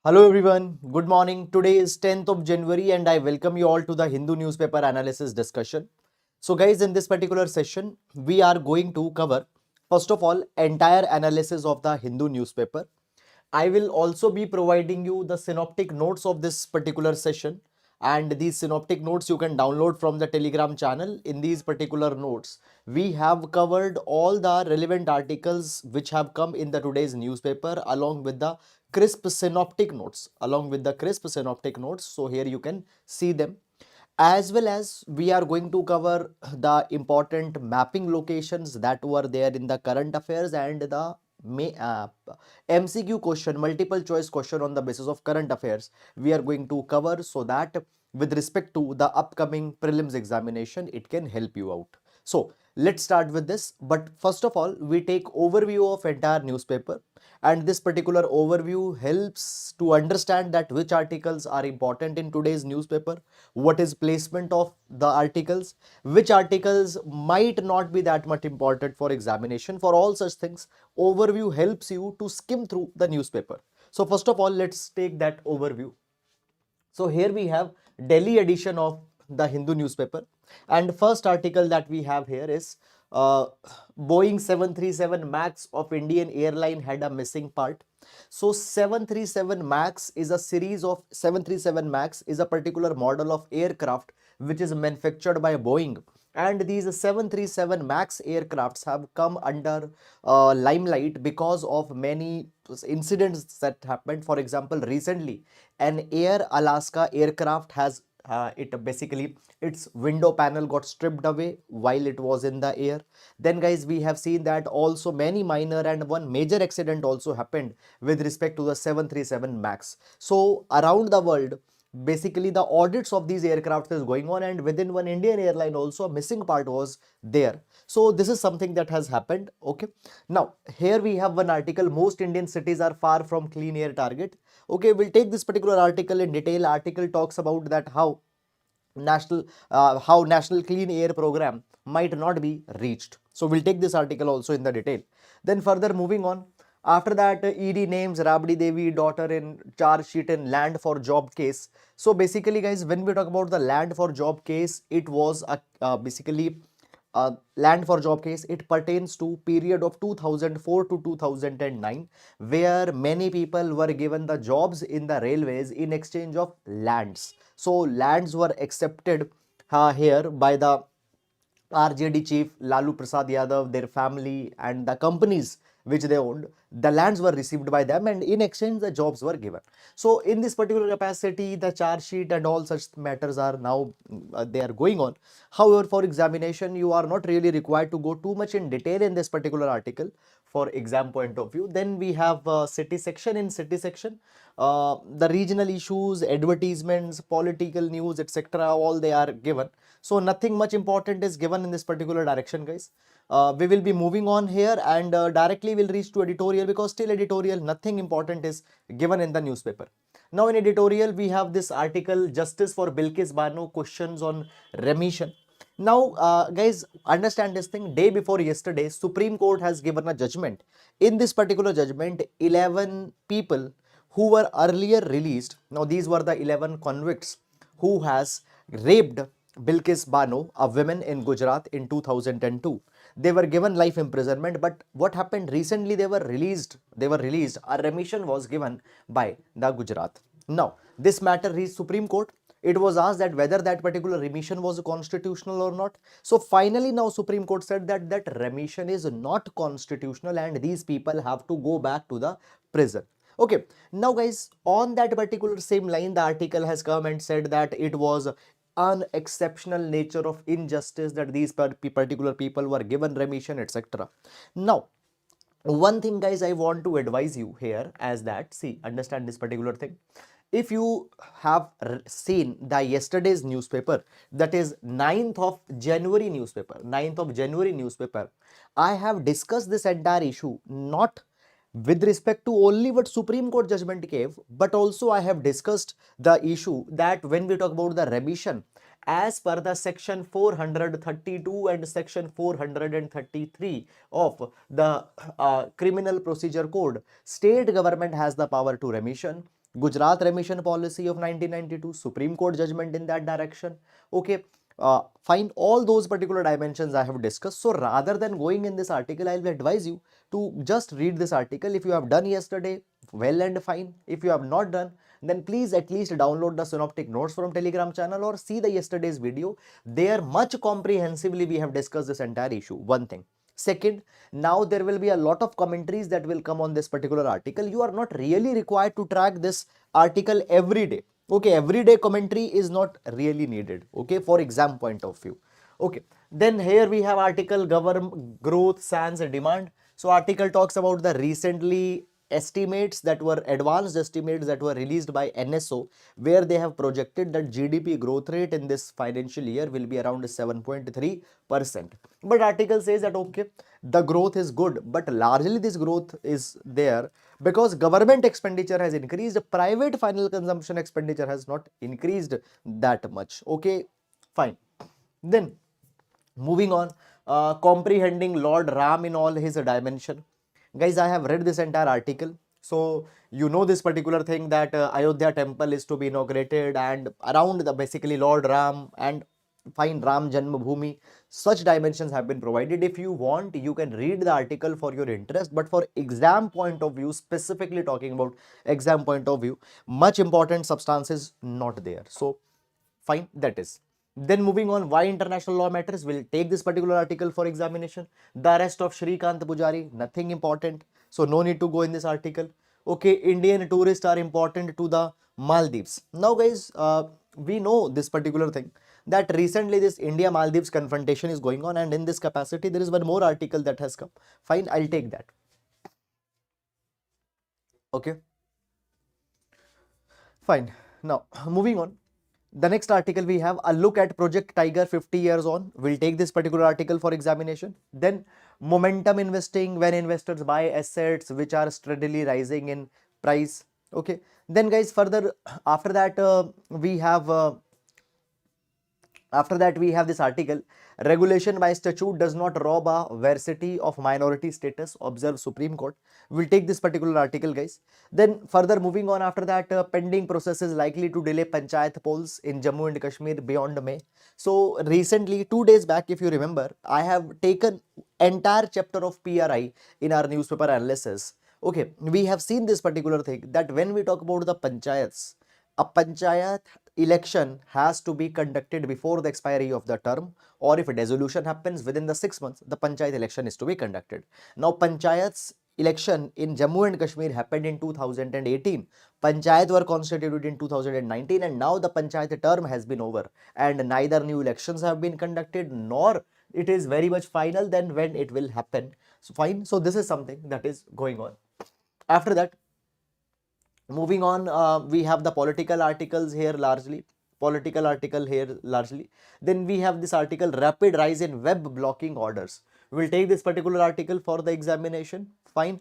Hello everyone, good morning. Today is 10th of January and I welcome you all to the Hindu newspaper analysis discussion. So guys, in this particular session, we are going to cover, first of all, entire analysis of the Hindu newspaper. I will also be providing you the synoptic notes of this particular session, and these synoptic notes you can download from the Telegram channel. In these particular notes, we have covered all the relevant articles which have come in the today's newspaper along with the crisp synoptic notes so here you can see them, as well as we are going to cover the important mapping locations that were there in the current affairs and the MCQ question, multiple choice question on the basis of current affairs we are going to cover, so that with respect to the upcoming prelims examination it can help you out. So let's start with this, but first of all we take overview of entire newspaper, and this particular overview helps to understand that which articles are important in today's newspaper, what is placement of the articles, which articles might not be that much important for examination. For all such things, overview helps you to skim through the newspaper. So first of all, let's take that overview. So here we have Delhi edition of the Hindu newspaper, and first article that we have here is uh, Boeing 737 Max of Indian airline had a missing part. So 737 Max is a series of 737 Max is a particular model of aircraft which is manufactured by Boeing, and these 737 Max aircrafts have come under limelight because of many incidents that happened. For example, recently an Air Alaska aircraft has its window panel got stripped away while it was in the air. Then guys, we have seen that also many minor and one major accident also happened with respect to the 737 Max. So around the world, basically the audits of these aircraft is going on, and within one Indian airline also a missing part was there. So this is something that has happened. Okay, now here we have one article, most Indian cities are far from clean air target. Okay, we'll take this particular article in detail. Article talks about that how national clean air program might not be reached. So we'll take this article also in the detail. Then further moving on, after that, ED names Rabdi Devi daughter in charge sheet in land for job case. So basically guys, when we talk about the land for job case, it was a basically land for job case. It pertains to period of 2004 to 2009, where many people were given the jobs in the railways in exchange of lands. So lands were accepted here by the RJD chief Lalu Prasad Yadav, their family, and the companies which they owned. The lands were received by them, and in exchange, the jobs were given. So, in this particular capacity, the charge sheet and all such matters are now they are going on. However, for examination, you are not really required to go too much in detail in this particular article for exam point of view. Then we have city section. In city section, the regional issues, advertisements, political news, etc., all they are given. So nothing much important is given in this particular direction, guys. We will be moving on here, and directly we'll reach to editorial, because still editorial nothing important is given in the newspaper. Now in editorial we have this article, Justice for Bilkis Bano, questions on remission. Now guys, understand this thing. Day before yesterday, Supreme Court has given a judgment. In this particular judgment, 11 people who were earlier released, now these were the 11 convicts who has raped Bilkis Bano, a woman in Gujarat in 2002. They were given life imprisonment, but what happened recently? They were released. A remission was given by the Gujarat. Now, this matter reached Supreme Court. It was asked that whether that particular remission was constitutional or not. So finally, now Supreme Court said that that remission is not constitutional, and these people have to go back to the prison. Okay, now guys, on that particular same line, the article has come and said that it was an exceptional nature of injustice that these particular people were given remission, etc. Now, one thing guys, I want to advise you here as that, see, understand this particular thing. If you have seen the yesterday's newspaper, that is 9th of January newspaper, I have discussed this entire issue not with respect to only what Supreme Court judgment gave, but also I have discussed the issue that when we talk about the remission, as per the section 432 and section 433 of the criminal procedure code, state government has the power to remission. Gujarat remission policy of 1992, Supreme Court judgment in that direction. Okay, find all those particular dimensions I have discussed. So rather than going in this article, I will advise you to just read this article. If you have done yesterday, well and fine. If you have not done, then please at least download the synoptic notes from Telegram channel or see the yesterday's video. There much comprehensively we have discussed this entire issue. One thing. Second, now there will be a lot of commentaries that will come on this particular article. You are not really required to track this article every day. Okay, everyday commentary is not really needed. Okay, for exam point of view. Okay, then here we have article government growth sans demand. So article talks about the recently estimates that were advanced estimates that were released by NSO, where they have projected that GDP growth rate in this financial year will be around 7.3%. But article says that okay, the growth is good, but largely this growth is there because government expenditure has increased, private final consumption expenditure has not increased that much. Okay, fine. Then moving on, comprehending Lord Ram in all his dimension. Guys, I have read this entire article. So you know this particular thing that Ayodhya temple is to be inaugurated and around the basically Lord Ram and fine Ram Janmabhoomi, such dimensions have been provided. If you want, you can read the article for your interest, but for exam point of view, specifically talking about exam point of view, much important substance is not there. So fine, that is. Then moving on, why international law matters. We'll take this particular article for examination. The arrest of Shrikant Pujari, nothing important. So no need to go in this article. Okay, Indian tourists are important to the Maldives. Now guys, we know this particular thing that recently this India-Maldives confrontation is going on, and in this capacity there is one more article that has come. Fine, I'll take that. Okay. Fine. Now moving on. The next article we have a look at Project Tiger 50 years on. We'll take this particular article for examination. Then momentum investing, when investors buy assets which are steadily rising in price. Okay. Then guys, further after that we have this article, regulation by statute does not rob a varsity of minority status, observe Supreme Court. We'll take this particular article guys. Then further moving on, after that pending process is likely to delay panchayat polls in Jammu and Kashmir beyond May. So recently 2 days back, if you remember, I have taken entire chapter of PRI in our newspaper analysis. Okay, we have seen this particular thing that when we talk about the panchayats, a panchayat election has to be conducted before the expiry of the term, or if a dissolution happens within the 6 months, the panchayat election is to be conducted. Now panchayats election in Jammu and Kashmir happened in 2018. Panchayat were constituted in 2019, and now the panchayat term has been over and neither new elections have been conducted nor it is very much final then when it will happen. So fine. So this is something that is going on. After that, moving on, we have the political articles here largely. Then we have this article, rapid rise in web blocking orders. We'll take this particular article for the examination. Fine.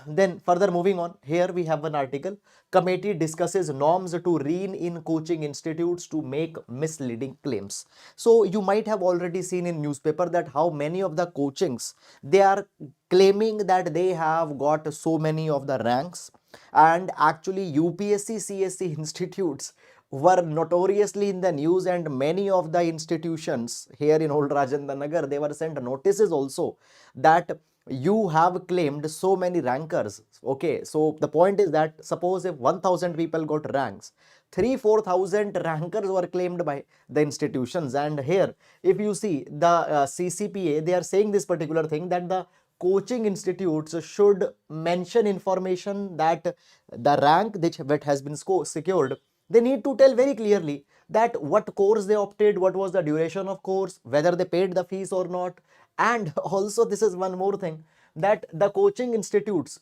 Then further moving on, here we have an article, committee discusses norms to rein in coaching institutes to make misleading claims. So you might have already seen in newspaper that how many of the coachings, they are claiming that they have got so many of the ranks, and actually UPSC CSE institutes were notoriously in the news, and many of the institutions here in Old Rajendra Nagar, they were sent notices also that you have claimed so many rankers. Okay, so the point is that suppose if 1000 people got ranks, 3-4,000 rankers were claimed by the institutions. And here if you see the CCPA, they are saying this particular thing that the coaching institutes should mention information that the rank which has been secured, they need to tell very clearly that what course they opted, what was the duration of course, whether they paid the fees or not. And also this is one more thing, that the coaching institutes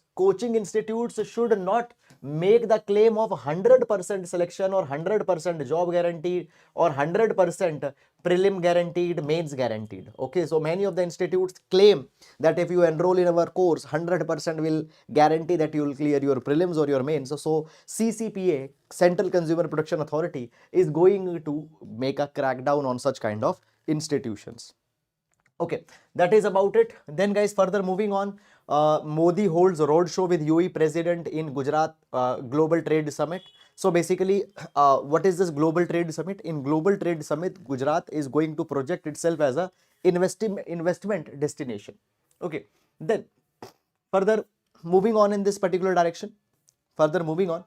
should not make the claim of 100% selection or 100% job guaranteed or 100% prelim guaranteed, mains guaranteed. Okay, so many of the institutes claim that if you enroll in our course, 100% will guarantee that you will clear your prelims or your mains. So CCPA, Central Consumer Protection Authority, is going to make a crackdown on such kind of institutions. Okay, that is about it. Then guys, further moving on, Modi holds a roadshow with UAE president in Gujarat Global Trade Summit. So basically, what is this Global Trade Summit? In Global Trade Summit, Gujarat is going to project itself as a investment destination. Okay, then further moving on in this particular direction, further moving on,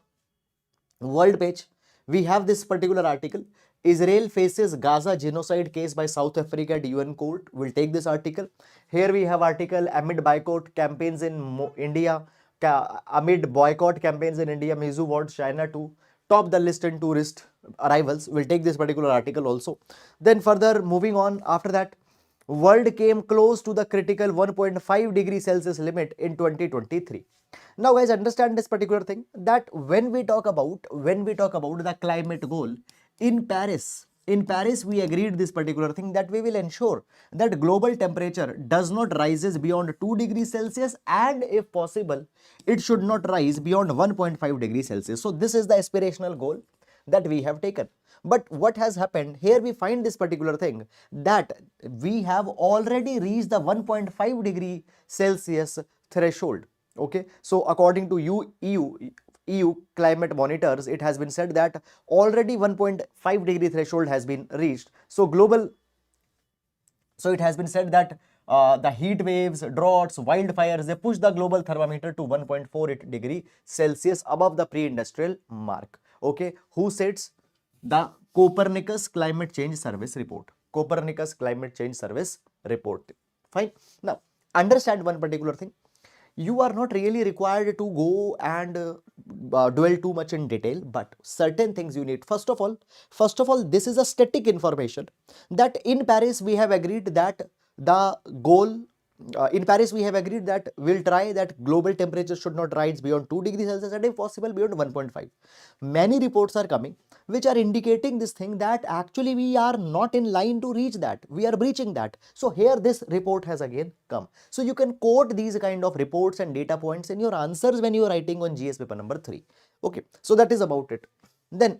world page, we have this particular article. Israel faces Gaza genocide case by South Africa at UN court. We'll take this article. Here we have article amid boycott campaigns in India. Amid boycott campaigns in India, Muizzu wants China to top the list in tourist arrivals. We'll take this particular article also. Then further moving on, after that, world came close to the critical 1.5 degree Celsius limit in 2023. Now guys, understand this particular thing, that when we talk about the climate goal in Paris we agreed this particular thing, that we will ensure that global temperature does not rises beyond 2 degrees Celsius, and if possible it should not rise beyond 1.5 degrees Celsius. So this is the aspirational goal that we have taken. But what has happened here, we find this particular thing, that we have already reached the 1.5 degree Celsius threshold. Okay, so according to EU climate monitors, it has been said that already 1.5 degree threshold has been reached. So it has been said that the heat waves, droughts, wildfires, they push the global thermometer to 1.48 degree Celsius above the pre-industrial mark. Okay, who sets? The Copernicus Climate Change Service report. Copernicus Climate Change Service report. Fine. Now, understand one particular thing. You are not really required to go and dwell too much in detail, but certain things you need. First of all, this is a static information, that in Paris we have agreed that the goal in Paris we have agreed that we'll try that global temperature should not rise beyond 2 degrees Celsius and if possible beyond 1.5. Many reports are coming which are indicating this thing, that actually we are not in line to reach that, we are breaching that. So here this report has again come. So you can quote these kind of reports and data points in your answers when you are writing on GS paper number 3. Okay, so that is about it. Then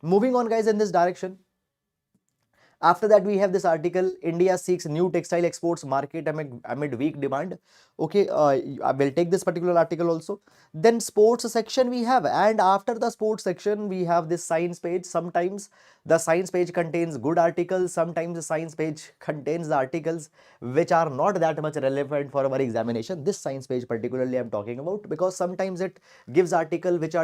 moving on guys in this direction, after that, we have this article, India seeks new textile exports market amid weak demand. Okay, I will take this particular article also. Then sports section we have, and after the sports section, we have this science page. Sometimes the science page contains good articles, sometimes the science page contains the articles which are not that much relevant for our examination. This science page particularly I am talking about, because sometimes it gives articles which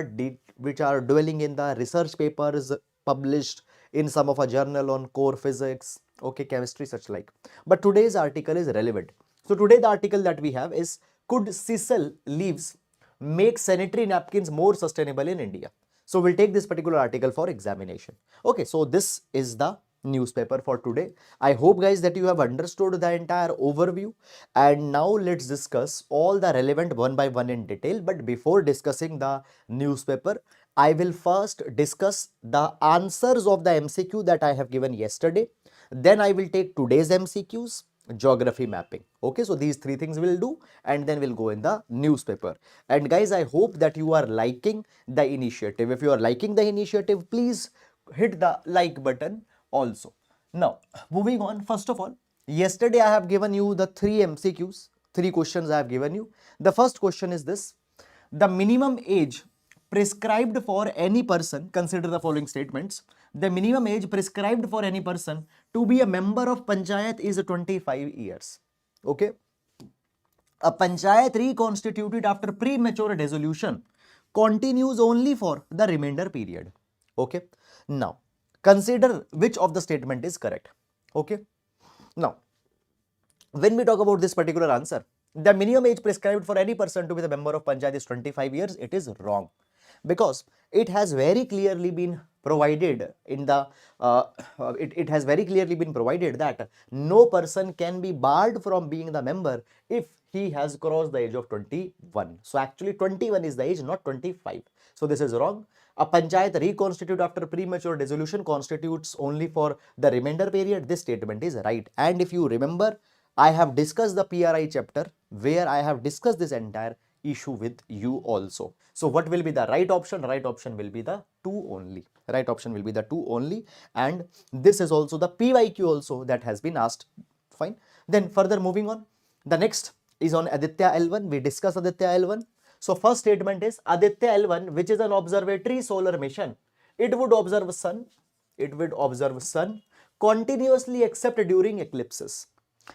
are dwelling in the research papers published in some of a journal on core physics, okay, chemistry, such like. But today's article is relevant. So today the article that we have is, could sisal leaves make sanitary napkins more sustainable in India? So we'll take this particular article for examination. Okay, so this is the newspaper for today. I hope guys that you have understood the entire overview, and now let's discuss all the relevant one by one in detail. But before discussing the newspaper, I will first discuss the answers of the MCQ that I have given yesterday. Then I will take today's MCQs, geography mapping. Okay, so these three things we'll do, and then we'll go in the newspaper. And guys, I hope that you are liking the initiative. If you are liking the initiative, please hit the like button also. Now, moving on, first of all, yesterday I have given you the 3 MCQs, 3 questions I have given you. The first question is this: the minimum age prescribed for any person, consider the following statements. The minimum age prescribed for any person to be a member of panchayat is 25 years. Okay. A panchayat reconstituted after premature dissolution continues only for the remainder period. Okay. Now, consider which of the statement is correct. Okay. Now, when we talk about this particular answer, the minimum age prescribed for any person to be the member of panchayat is 25 years. It is wrong, because it has very clearly been provided in the it has very clearly been provided that no person can be barred from being the member if he has crossed the age of 21. So actually 21 is the age, not 25. So this is wrong. A panchayat reconstituted after premature dissolution constitutes only for the remainder period. This statement is right. And if you remember, I have discussed the PRI chapter where I have discussed this entire issue with you also. So what will be the right option? Right option will be the 2 only. Right option will be the 2 only. And this is also the PYQ also that has been asked. Fine. Then further moving on, the next is on Aditya L1. We discuss Aditya L1. So first statement is Aditya L1, which is an observatory solar mission. It would observe sun. It would observe sun continuously except during eclipses.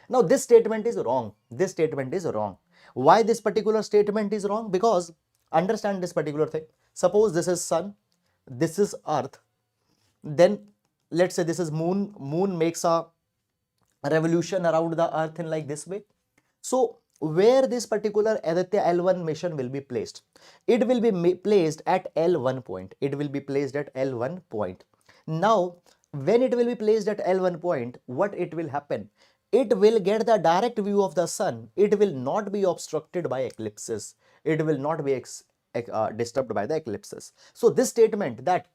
Now this statement is wrong. This statement is wrong. Why this particular statement is wrong? Because understand this particular thing. Suppose this is sun, this is earth. Then let's say this is moon. Moon makes a revolution around the earth in like this way. So where this particular Aditya L1 mission will be placed? It will be placed at L1 point. It will be placed at L1 point. Now, when it will be placed at L1 point, what it will happen? It will get the direct view of the sun. It will not be obstructed by eclipses. It will not be disturbed by the eclipses. So this statement that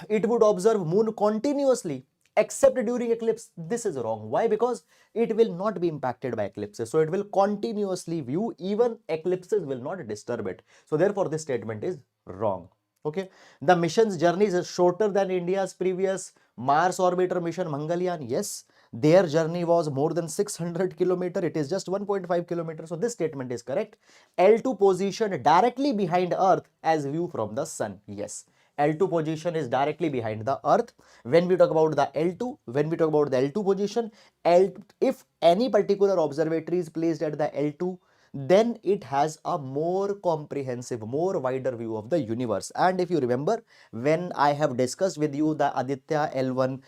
it would observe moon continuously except during eclipse, this is wrong. Why? Because it will not be impacted by eclipses. So it will continuously view, even eclipses will not disturb it. So therefore this statement is wrong. Okay. The mission's journey is shorter than India's previous Mars orbiter mission Mangalyaan. Yes, their journey was more than 600 kilometers. It is just 1.5 kilometers. So this statement is correct. L2 position directly behind Earth as view from the sun. Yes. L2 position is directly behind the earth. When we talk about the L2, when we talk about the L2 position, if any particular observatory is placed at the L2, then it has a more comprehensive, more wider view of the universe. And if you remember, when I have discussed with you the Aditya L1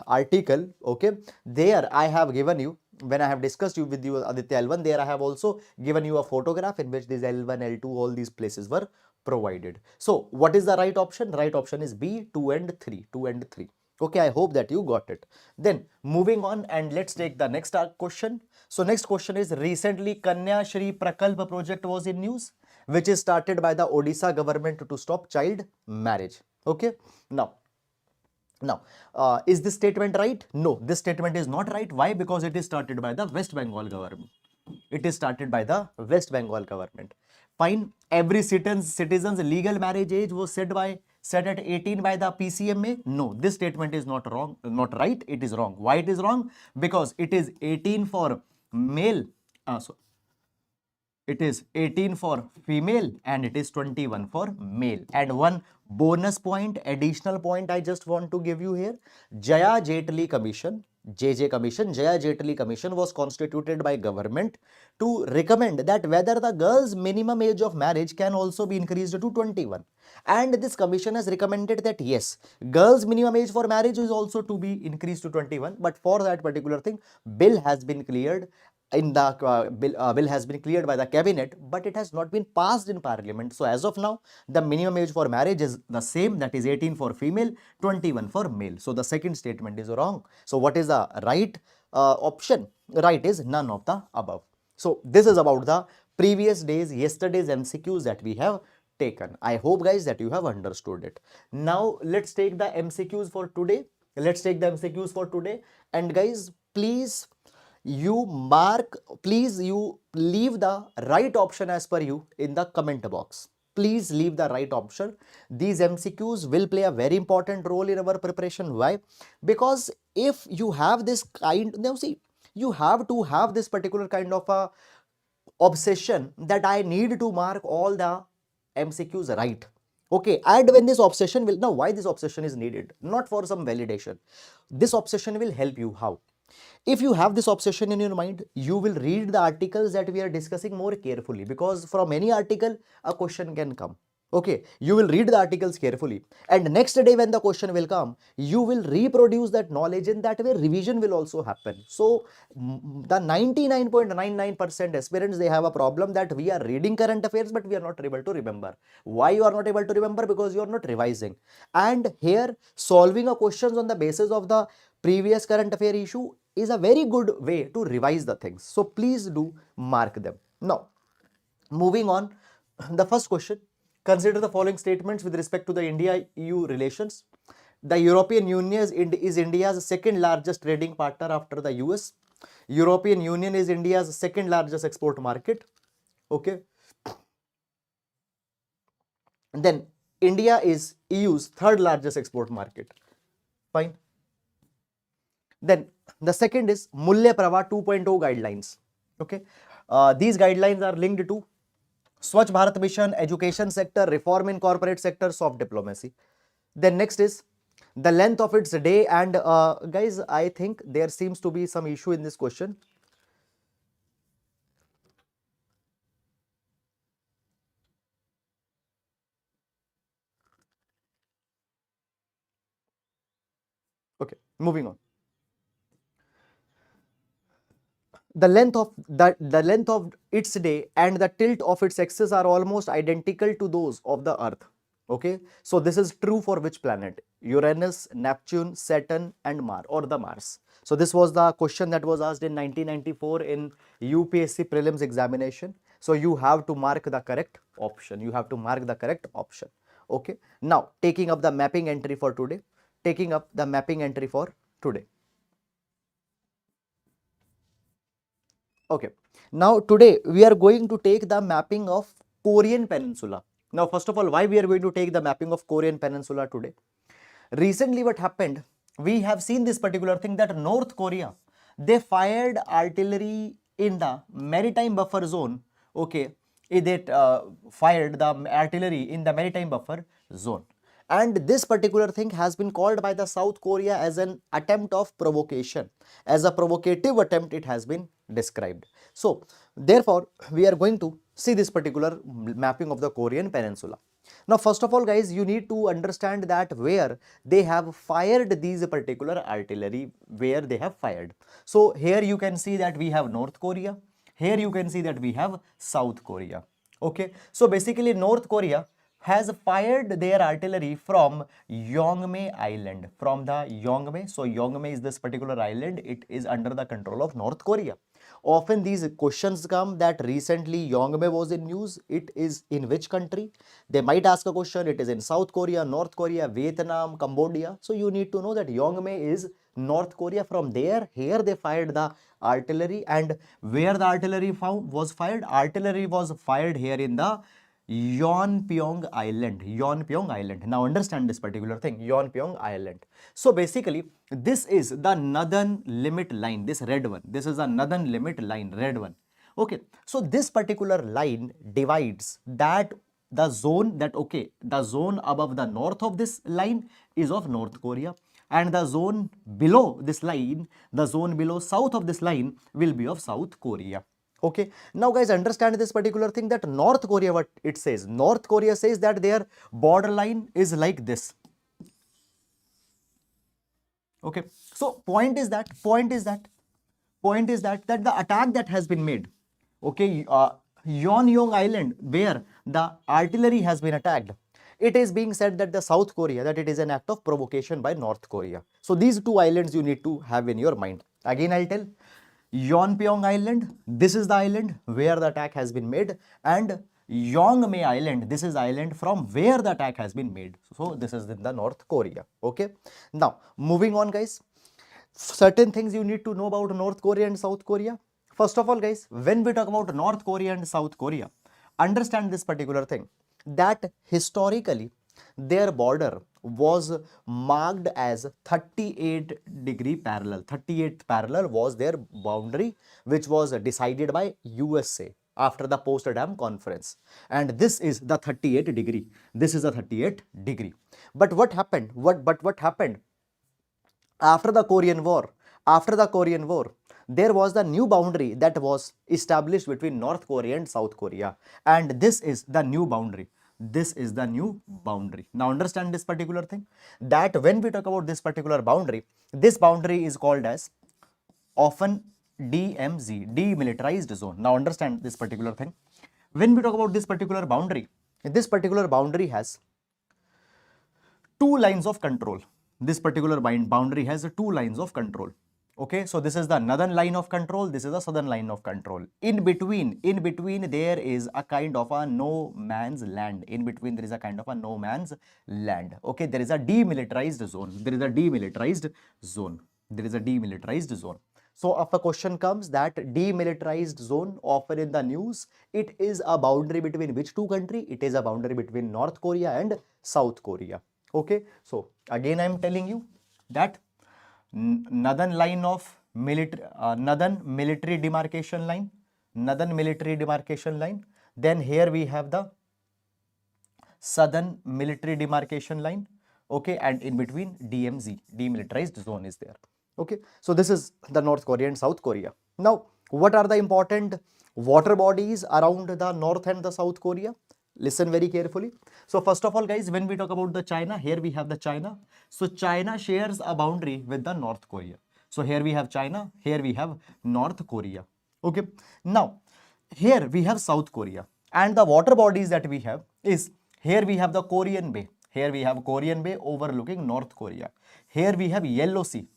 article, okay, there I have given you, when I have discussed with you Aditya L1, there I have also given you a photograph in which this L1, L2, all these places were provided. So what is the right option? Right option is B, 2 and 3. 2 and 3. Okay, I hope that you got it. Then moving on, and let's take the next question. So next question is, recently Kanya Shri Prakalp project was in news, which is started by the Odisha government to stop child marriage. Okay, now is this statement right? No, this statement is not right. Why? Because it is started by the West Bengal government. It is started by the West Bengal government. Fine. Every citizen's legal marriage age was set at 18 by the PCMA. No, this statement is not wrong, not right. It is wrong. Why it is wrong? Because it is 18 for male. It is 18 for female and it is 21 for male. And one bonus point, additional point I just want to give you here. Jaya Jetli Commission, JJ Commission, Jaya Jetli Commission was constituted by government to recommend that whether the girl's minimum age of marriage can also be increased to 21. And this commission has recommended that yes, girls' minimum age for marriage is also to be increased to 21. But for that particular thing, bill has been cleared in the bill has been cleared by the cabinet, but it has not been passed in parliament. So as of now, the minimum age for marriage is the same, that is 18 for female, 21 for male. So the second statement is wrong. So what is the right option? Right is none of the above. So this is about the previous days, yesterday's MCQs that we have taken. I hope guys that you have understood it. Now let's take the MCQs for today. Let's take the MCQs for today. And guys, please you leave the right option as per you in the comment box. Please leave the right option. These MCQs will play a very important role in our preparation. Why? Because if you have this kind, now see, you have to have this particular kind of a obsession that I need to mark all the MCQs right. Okay, and when this obsession will, now why this obsession is needed? Not for some validation. This obsession will help you. How? If you have this obsession in your mind, you will read the articles that we are discussing more carefully, because from any article, a question can come. Okay, you will read the articles carefully, and next day when the question will come, you will reproduce that knowledge. In that way, revision will also happen. So the 99.99% aspirants, they have a problem that we are reading current affairs, but we are not able to remember. Why you are not able to remember? Because you are not revising. And here, solving a questions on the basis of the previous current affair issue is a very good way to revise the things. So please do mark them. Now, moving on, the first question. Consider the following statements with respect to the India-EU relations. The European Union is India's second largest trading partner after the US. European Union is India's second largest export market. Okay. Then India is EU's third largest export market. Fine. Then the second is Mulya Prava 2.0 guidelines. Okay, these guidelines are linked to Swachh Bharat Mission, education sector, reform in corporate sector, soft diplomacy. Then next is the length of its day, and guys, I think there seems to be some issue in this question. Okay, moving on. The length of its day and the tilt of its axis are almost identical to those of the Earth. Okay, so this is true for which planet? Uranus, Neptune, Saturn, and Mars, or the Mars. So this was the question that was asked in 1994 in UPSC prelims examination. So you have to mark the correct option. You have to mark the correct option. Okay, now taking up the mapping entry for today. Taking up the mapping entry for today. Okay, now today we are going to take the mapping of Korean Peninsula. Now, first of all, why we are going to take the mapping of Korean Peninsula today? Recently, what happened? We have seen this particular thing that North Korea, they fired artillery in the maritime buffer zone. Okay, they fired the artillery in the maritime buffer zone. And this particular thing has been called by the South Korea as an attempt of provocation. As a provocative attempt, it has been described. So, therefore, we are going to see this particular mapping of the Korean Peninsula. Now, first of all, guys, you need to understand that where they have fired these particular artillery, where they have fired. So, here you can see that we have North Korea. Here you can see that we have South Korea. Okay, so basically North Korea has fired their artillery from Yongme Island, from the Yongme. So Yongme is this particular island. It is under the control of North Korea. Often these questions come that recently Yongme was in news. It is in which country? They might ask a question. It is in South Korea, North Korea, Vietnam, Cambodia. So you need to know that Yongme is North Korea. From there, here they fired the artillery, and where the artillery was fired? Artillery was fired here in the Yeonpyeong Island. Yeonpyeong Island. Now understand this particular thing. Yeonpyeong Island. So basically, this is the northern limit line. This red one. This is the northern limit line. Red one. Okay. So this particular line divides that the zone that the zone above the north of this line is of North Korea, and the zone below this line, the zone below south of this line will be of South Korea. Okay, now guys, understand this particular thing that North Korea, what it says, North Korea says that their borderline is like this. Okay, so point is that that the attack that has been made, okay, Yeonpyeong Island, where the artillery has been attacked, it is being said that the South Korea, that it is an act of provocation by North Korea. So these two islands you need to have in your mind. Again, I'll tell. Yeonpyeong Island, this is the island where the attack has been made, and Yongme Island, this is island from where the attack has been made. So this is in the North Korea. Okay. Now moving on, guys. Certain things you need to know about North Korea and South Korea. First of all, guys, when we talk about North Korea and South Korea, understand this particular thing that historically their border was marked as 38-degree parallel. 38th parallel was their boundary, which was decided by USA after the Potsdam conference, and this is the 38 degree. This is the 38 degree. But what happened? What happened after the Korean War? After the Korean War, there was the new boundary that was established between North Korea and South Korea, and this is the new boundary. This is the new boundary. Now understand this particular thing that when we talk about this particular boundary, this boundary is called as often DMZ, demilitarized zone. Now understand this particular thing. When we talk about this particular boundary has two lines of control. This particular boundary has two lines of control. Okay, so this is the northern line of control, this is the southern line of control. In between there is a kind of a no man's land. In between there is a kind of a no man's land. Okay, there is a demilitarized zone. There is a demilitarized zone. There is a demilitarized zone. So if a question comes that demilitarized zone, often in the news, it is a boundary between which two countries? It is a boundary between North Korea and South Korea. Okay, so again I am telling you that northern line of military, northern military demarcation line, northern military demarcation line. Then here we have the southern military demarcation line, okay, and in between DMZ, demilitarized zone is there. Okay, so this is the North Korea and South Korea. Now, what are the important water bodies around the North and the South Korea? Listen very carefully. So first of all, guys, when we talk about the China, here we have the China. So China shares a boundary with the North Korea. So here we have China, here we have North Korea. Okay, now here we have South Korea, and the water bodies that we have is, here we have the Korean Bay. Here we have Korean Bay overlooking North Korea. Here we have Yellow Sea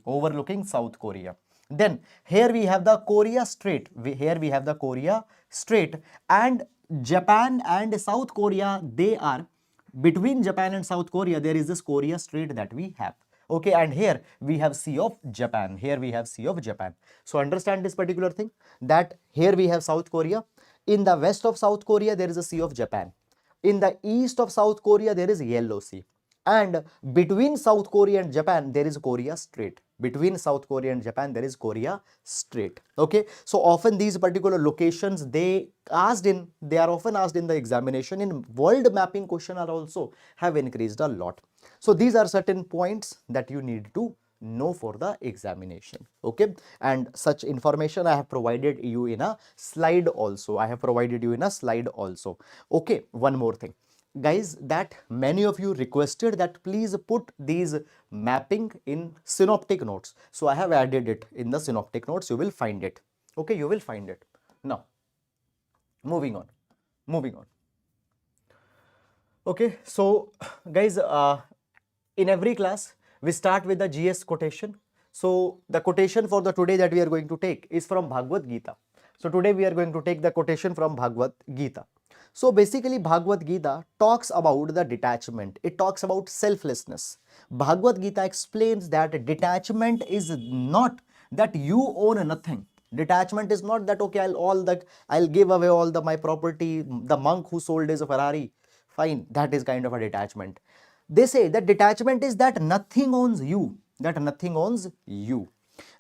overlooking South Korea. Then here we have the Korea Strait. Here we have the Korea Strait, and Japan and South Korea, they are between Japan and South Korea, there is this Korea Strait that we have. Okay, and here we have Sea of Japan. Here we have Sea of Japan. So understand this particular thing, that here we have South Korea. In the west of South Korea, there is a Sea of Japan. In the east of South Korea, there is Yellow Sea. And between South Korea and Japan, there is Korea Strait. Between South Korea and Japan, there is Korea Strait. Okay, so often these particular locations, they are often asked in the examination. In world mapping question are also have increased a lot. So these are certain points that you need to know for the examination. Okay, and such information I have provided you in a slide also. Okay, one more thing, guys, that many of you requested that please put these mapping in synoptic notes. So I have added it in the synoptic notes. You will find it. Okay, you will find it. Now, moving on. Okay, so guys, in every class, we start with the GS quotation. So the quotation for the today that we are going to take is from Bhagavad Gita. So today we are going to take the quotation from Bhagavad Gita. So basically Bhagavad Gita talks about the detachment. It talks about selflessness. Bhagavad Gita explains that detachment is not that you own nothing. Detachment is not that, okay, I'll give away all my property. The monk who sold his Ferrari, fine, that is kind of a detachment. They say that detachment is that nothing owns you,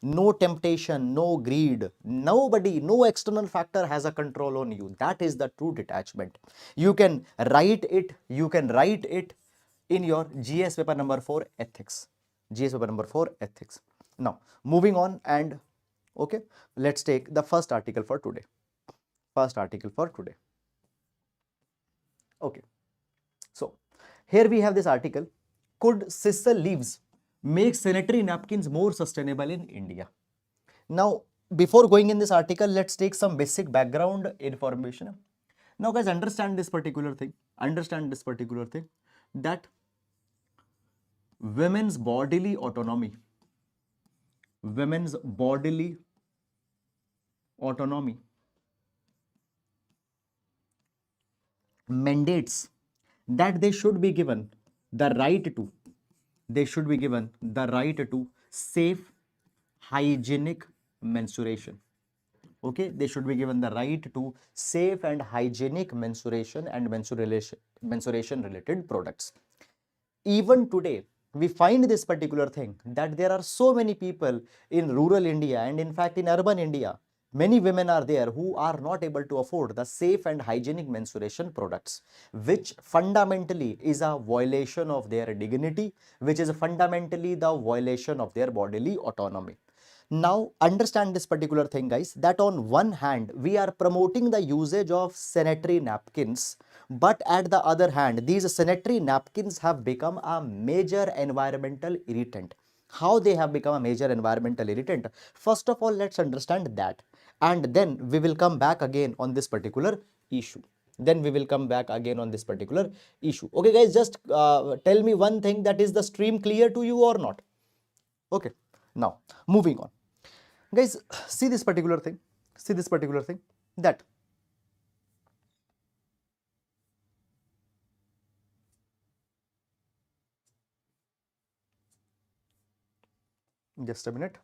No temptation, no greed, nobody, no external factor has a control on you. That is the true detachment. You can write it in your GS paper number 4 ethics. Now, moving on, and okay, let's take the first article for today. Okay, so here we have this article. Could sisal leaves make sanitary napkins more sustainable in India? Now, before going in this article, let's take some basic background information. Now, guys, understand this particular thing, that women's bodily autonomy mandates that they should be given the right to safe hygienic menstruation. Okay, they should be given the right to safe and hygienic menstruation and menstruation related products. Even today, we find this particular thing, that there are so many people in rural India, and in fact in urban India, many women are there who are not able to afford the safe and hygienic menstruation products, which fundamentally is a violation of their dignity, which is fundamentally the violation of their bodily autonomy. Now, understand this particular thing, guys, that on one hand, we are promoting the usage of sanitary napkins, but at the other hand, these sanitary napkins have become a major environmental irritant. How they have become a major environmental irritant? First of all, let's understand that, and then we will come back again on this particular issue. Okay, guys, just tell me one thing, that is the stream clear to you or not? Okay, now moving on. Guys, see this particular thing, that just a minute.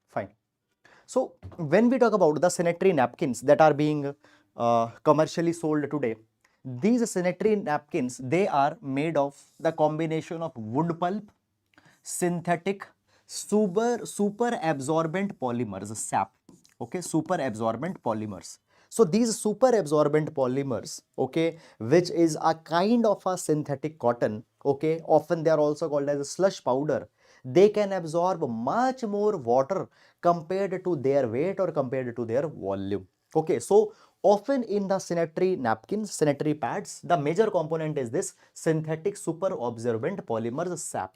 Fine. So when we talk about the sanitary napkins that are being commercially sold today, These sanitary napkins, they are made of the combination of wood pulp, synthetic, super absorbent polymers, SAP. Okay, super absorbent polymers. So these super absorbent polymers, okay, which is a kind of a synthetic cotton, okay, often they are also called as a slush powder. They can absorb much more water compared to their weight or compared to their volume. Okay, so often in the sanitary napkins, sanitary pads, the major component is this synthetic super absorbent polymers, SAP.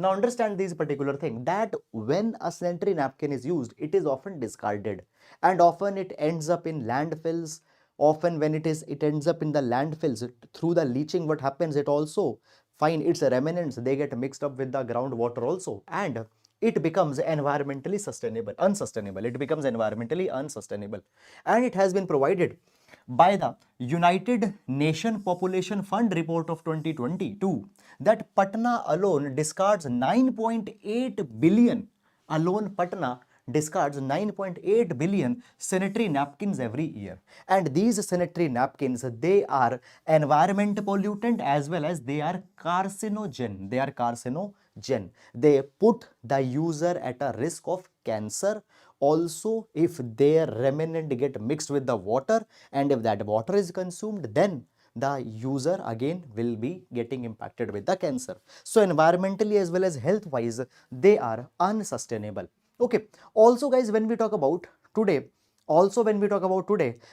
Now understand this particular thing, that when a sanitary napkin is used, it is often discarded, and often it ends up in landfills. Often when it ends up in the landfills through the leaching, what happens, it also find its remnants, they get mixed up with the groundwater also, and it becomes environmentally unsustainable. It becomes environmentally unsustainable. And it has been provided by the United Nations Population Fund report of 2022 that Patna alone discards 9.8 billion. Alone Patna discards 9.8 billion sanitary napkins every year. And these sanitary napkins, they are environment pollutant as well as they are carcinogen. They are carcinogen. They put the user at a risk of cancer. Also, if their remnant get mixed with the water, and if that water is consumed, then the user again will be getting impacted with the cancer. So environmentally as well as health wise, they are unsustainable. Okay, also guys, when we talk about today,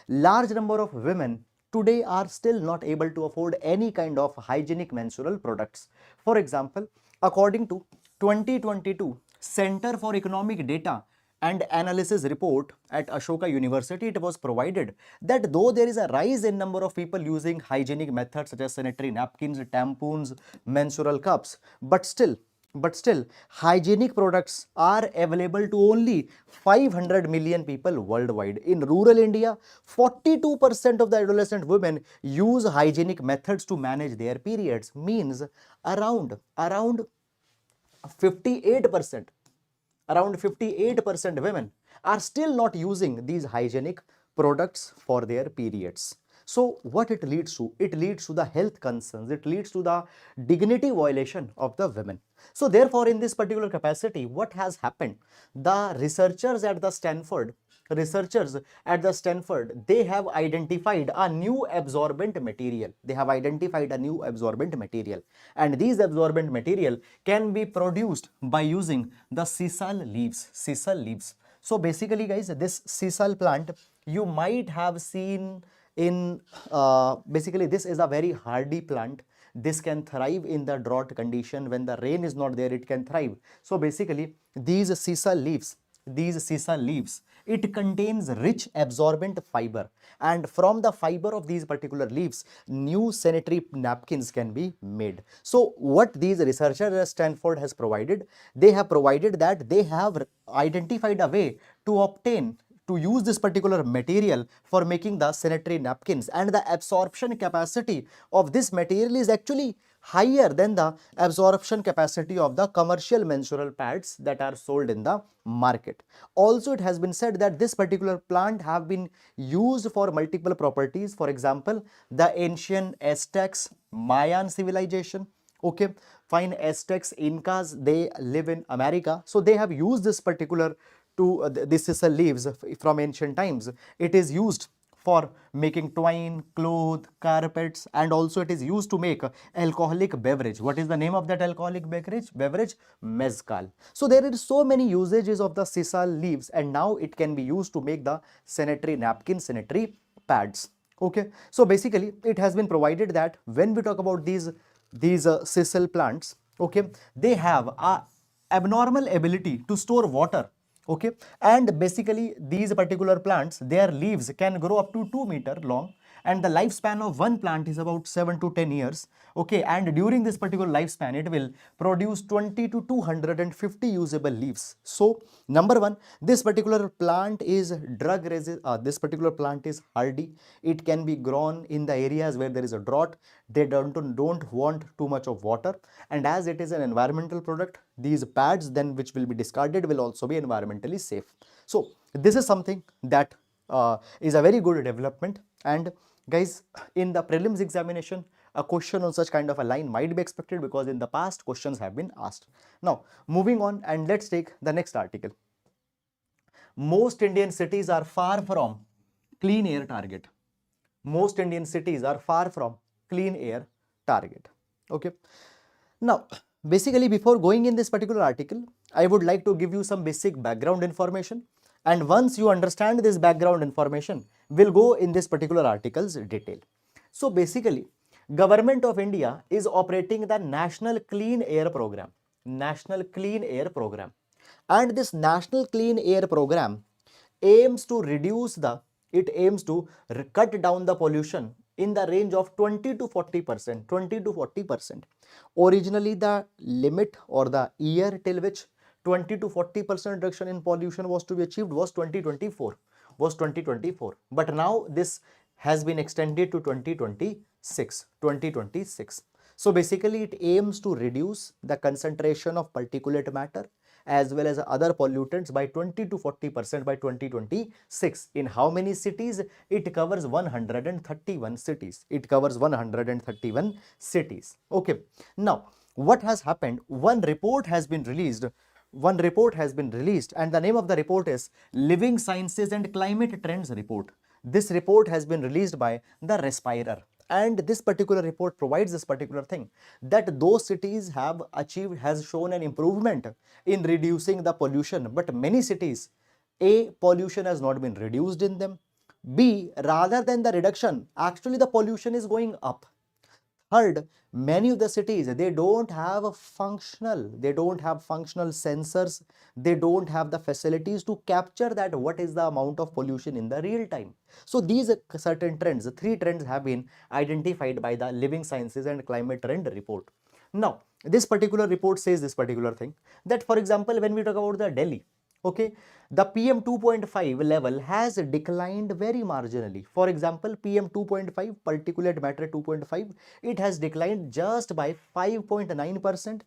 large number of women today are still not able to afford any kind of hygienic menstrual products. For example, according to 2022 Center for Economic Data and Analysis report at Ashoka University, it was provided that though there is a rise in number of people using hygienic methods such as sanitary napkins, tampons, menstrual cups, but still hygienic products are available to only 500 million people worldwide. In rural India, 42% of the adolescent women use hygienic methods to manage their periods, means around 58%, around 58% women are still not using these hygienic products for their periods. So what it leads to? It leads to the health concerns, it leads to the dignity violation of the women. So therefore, in this particular capacity, what has happened? The researchers at the Stanford, they have identified a new absorbent material. And these absorbent material can be produced by using the sisal leaves. So basically guys, this sisal plant you might have seen in basically this is a very hardy plant. This can thrive in the drought condition. When the rain is not there, it can thrive. So basically these sisal leaves, it contains rich absorbent fiber, and from the fiber of these particular leaves, new sanitary napkins can be made. So what these researchers at Stanford has provided, they have provided that they have identified a way to use this particular material for making the sanitary napkins, and the absorption capacity of this material is actually higher than the absorption capacity of the commercial menstrual pads that are sold in the market. Also, it has been said that this particular plant have been used for multiple properties. For example, the ancient Aztecs, Mayan civilization, okay, fine, Aztecs, Incas, they live in America, so they have used this particular this sisal leaves from ancient times. It is used for making twine, cloth, carpets, and also it is used to make alcoholic beverage. What is the name of that alcoholic beverage? Mezcal. So there is so many usages of the sisal leaves, and now it can be used to make the sanitary napkins, sanitary pads. Okay, so basically it has been provided that when we talk about these sisal plants, okay, they have a abnormal ability to store water. Okay, and basically these particular plants, their leaves can grow up to 2 meter long, and the lifespan of one plant is about 7 to 10 years. Okay, and during this particular lifespan, it will produce 20 to 250 usable leaves. So number one, this particular plant is drug resistant. This particular plant is hardy. It can be grown in the areas where there is a drought. They don't want too much of water, and as it is an environmental product, these pads then which will be discarded will also be environmentally safe. So this is something that is a very good development, and Guys, in the prelims examination, a question on such kind of a line might be expected because in the past questions have been asked. Now, moving on, and let's take the next article. Most Indian cities are far from clean air target. Most Indian cities are far from clean air target. Okay. Now, basically, before going in this particular article, I would like to give you some basic background information. And once you understand this background information, we'll go in this particular article's detail. So basically, Government of India is operating the National Clean Air Program. National Clean Air Program. And this National Clean Air Program aims to reduce the, it aims to cut down the pollution in the range of 20 to 40%, 20 to 40%. Originally, the limit or the year till which 20 to 40% reduction in pollution was to be achieved was 2024, but now this has been extended to 2026. So basically, it aims to reduce the concentration of particulate matter as well as other pollutants by 20 to 40% by 2026. In how many cities? It covers 131 cities. It covers 131 cities. Okay. Now, what has happened? One report has been released, and the name of the report is Living Sciences and Climate Trends Report. This report has been released by the Respirer. And this particular report provides this particular thing, that those cities have achieved, has shown an improvement in reducing the pollution, but many cities, A, pollution has not been reduced in them, B, rather than the reduction, actually the pollution is going up. Third, many of the cities, they don't have functional sensors, they don't have the facilities to capture that what is the amount of pollution in the real time. So these certain trends, three trends have been identified by the Living Sciences and Climate Trend Report. Now, this particular report says this particular thing, that for example, when we talk about the Delhi, okay, the PM 2.5 level has declined very marginally. For example, PM 2.5, particulate matter 2.5, it has declined just by 5.9%.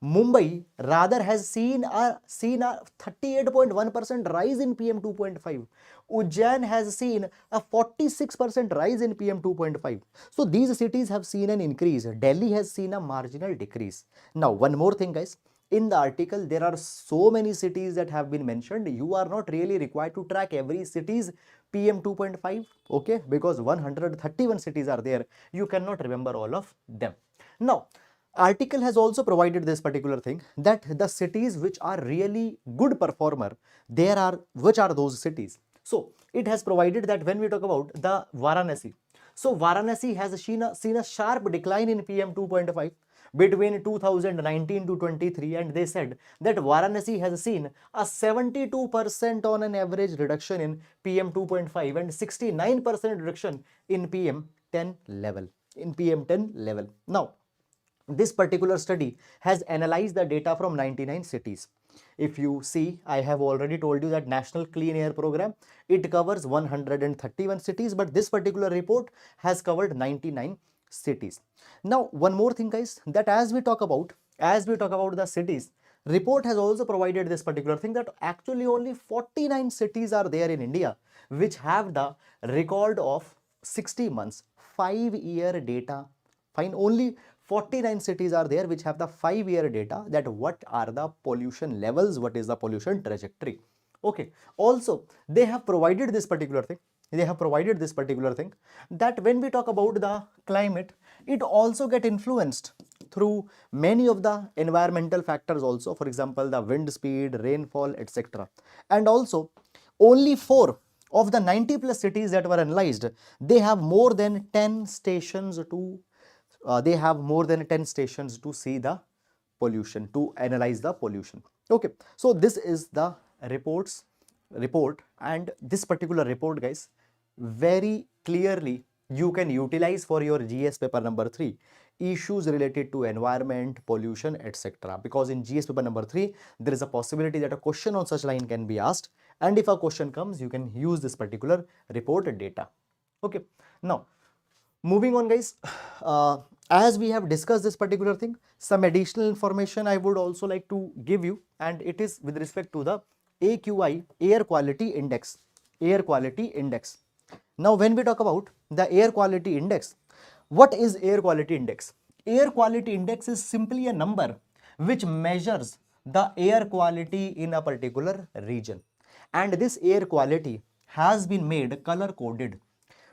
Mumbai rather has seen a 38.1% rise in PM 2.5. Ujjain has seen a 46% rise in PM 2.5. So these cities have seen an increase. Delhi has seen a marginal decrease. Now, one more thing, guys. In the article, there are so many cities that have been mentioned. You are not really required to track every city's PM 2.5, okay, because 131 cities are there. You cannot remember all of them. Now, article has also provided this particular thing, that the cities which are really good performer, which are those cities. So it has provided that when we talk about the Varanasi, so Varanasi has seen a sharp decline in PM 2.5 between 2019 to 23, and they said that Varanasi has seen a 72% on an average reduction in PM 2.5 and 69% reduction in PM 10 level. Now, this particular study has analyzed the data from 99 cities. If you see, I have already told you that National Clean Air Program, it covers 131 cities, but this particular report has covered 99 cities. Now, one more thing, guys, that as we talk about the cities, report has also provided this particular thing, that actually only 49 cities are there in India which have the record of 60 months, 5-year data. Fine, only 49 cities are there which have the 5-year data, that what are the pollution levels, what is the pollution trajectory. Okay. Also, they have provided this particular thing. That when we talk about the climate, it also get influenced through many of the environmental factors also. For example, the wind speed, rainfall, etc. And also, only 4 of the 90 plus cities that were analyzed, they have more than 10 stations to see the pollution, to analyze the pollution. Okay, so this is the report, and this particular report, guys, very clearly you can utilize for your GS paper number 3, issues related to environment, pollution, etc. Because in GS paper number 3, there is a possibility that a question on such line can be asked, and if a question comes, you can use this particular report data. Okay, now moving on, guys, as we have discussed this particular thing, some additional information I would also like to give you, and it is with respect to the AQI, Air Quality Index. Now, when we talk about the air quality index, what is air quality index? Air quality index is simply a number which measures the air quality in a particular region. And this air quality has been made color coded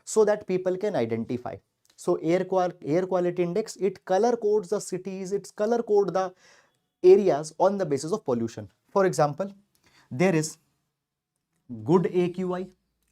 so that people can identify. So air quality index, it color codes the cities, it's color code the areas on the basis of pollution. For example, there is good AQI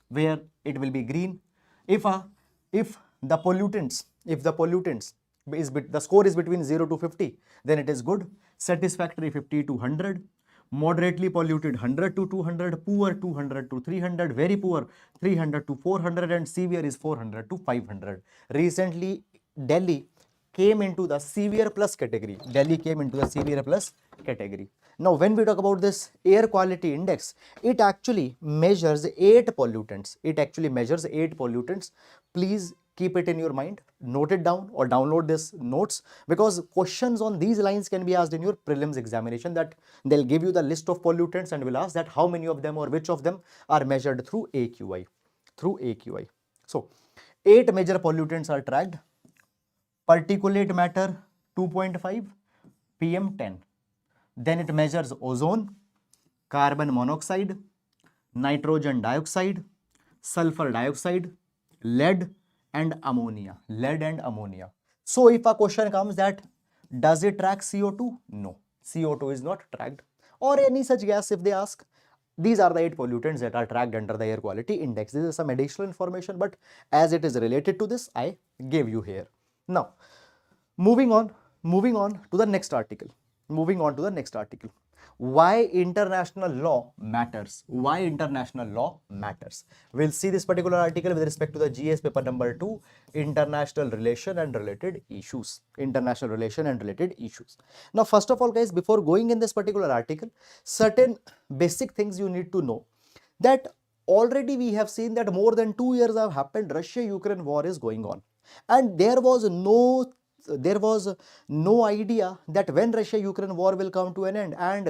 where it will be green. If the pollutants is the score is between 0 to 50, then it is good. Satisfactory 50 to 100, moderately polluted 100 to 200, poor 200 to 300, very poor 300 to 400, and severe is 400 to 500. Recently, Delhi came into the severe plus category. Delhi came into the severe plus category. Now, when we talk about this air quality index, it actually measures 8 pollutants. It actually measures 8 pollutants. Please keep it in your mind, note it down or download this notes, because questions on these lines can be asked in your prelims examination, that they'll give you the list of pollutants and will ask that how many of them or which of them are measured through AQI. So, 8 major pollutants are tracked. Particulate matter 2.5, PM10. Then it measures ozone, carbon monoxide, nitrogen dioxide, sulfur dioxide, lead and ammonia. So if a question comes that does it track CO2? No, CO2 is not tracked, or any such gas if they ask. These are the 8 pollutants that are tracked under the air quality index. This is some additional information, but as it is related to this, I gave you here. Now, moving on to the next article. Why international law matters? We'll see this particular article with respect to the GS paper number 2, international relation and related issues. Now, first of all, guys, before going in this particular article, certain basic things you need to know, that already we have seen that more than 2 years have happened. Russia-Ukraine war is going on, and there was no idea that when Russia-Ukraine war will come to an end, and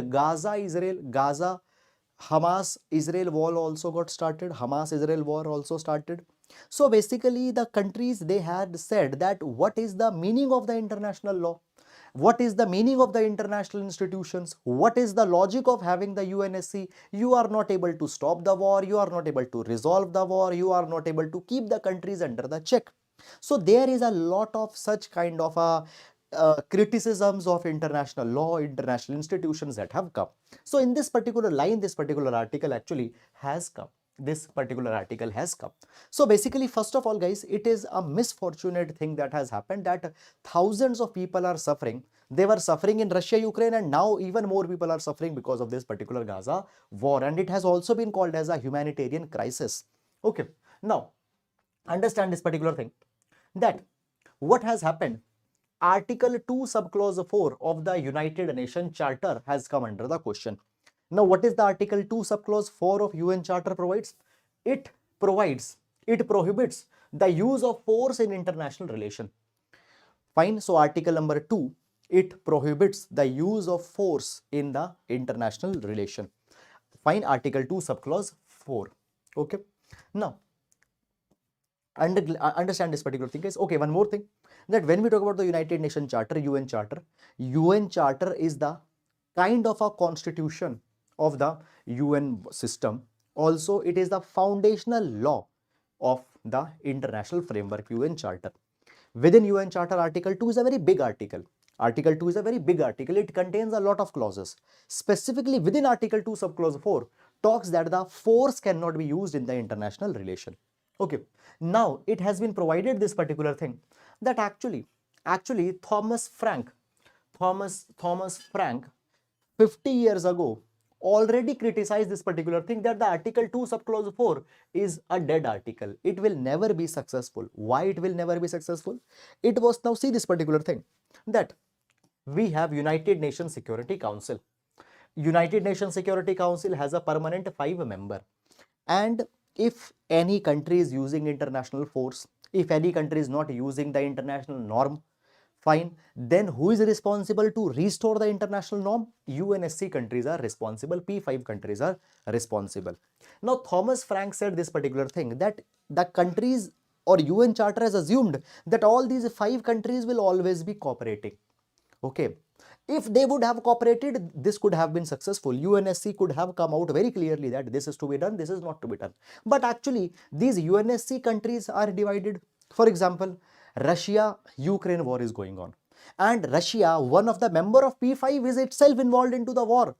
Hamas-Israel war also got started. Hamas-Israel war also started. So basically the countries, they had said that what is the meaning of the international law? What is the meaning of the international institutions? What is the logic of having the UNSC? You are not able to stop the war. You are not able to resolve the war. You are not able to keep the countries under the check. So there is a lot of such kind of criticisms of international law, international institutions that have come. So in this particular line, this particular article actually has come. So basically, first of all, guys, it is a misfortunate thing that has happened, that thousands of people are suffering. They were suffering in Russia, Ukraine, and now even more people are suffering because of this particular Gaza war. And it has also been called as a humanitarian crisis. Okay, now understand this particular thing, that what has happened. Article 2 subclause 4 of the United Nations Charter has come under the question. Now, what is the Article 2 subclause 4 of UN Charter provides? It prohibits the use of force in international relation. Fine. So Article number 2, it prohibits the use of force in the international relation. Fine. Article 2 subclause 4. Okay. Now, understand this particular thing, guys. Okay, one more thing, that when we talk about the United Nations Charter, UN Charter is the kind of a constitution of the UN system. Also, it is the foundational law of the international framework, UN Charter. Within UN Charter, Article 2 is a very big article. It contains a lot of clauses. Specifically within Article 2 subclause 4 talks that the force cannot be used in the international relation. Okay. Now, it has been provided this particular thing, that actually Thomas Frank 50 years ago already criticized this particular thing, that the Article 2 subclause 4 is a dead article. It will never be successful. Why it will never be successful? It was, now see this particular thing, that we have United Nations Security Council. United Nations Security Council has a permanent 5-member, and if any country is using international force, if any country is not using the international norm, Fine. Then who is responsible to restore the international norm? UNSC countries are responsible. P5 countries are responsible. Now, Thomas Frank said this particular thing, that the countries or UN Charter has assumed that all these 5 countries will always be cooperating. Okay. If they would have cooperated, this could have been successful. UNSC could have come out very clearly that this is to be done, this is not to be done. But actually, these UNSC countries are divided. For example, Russia-Ukraine war is going on. And Russia, one of the member of P5, is itself involved into the war.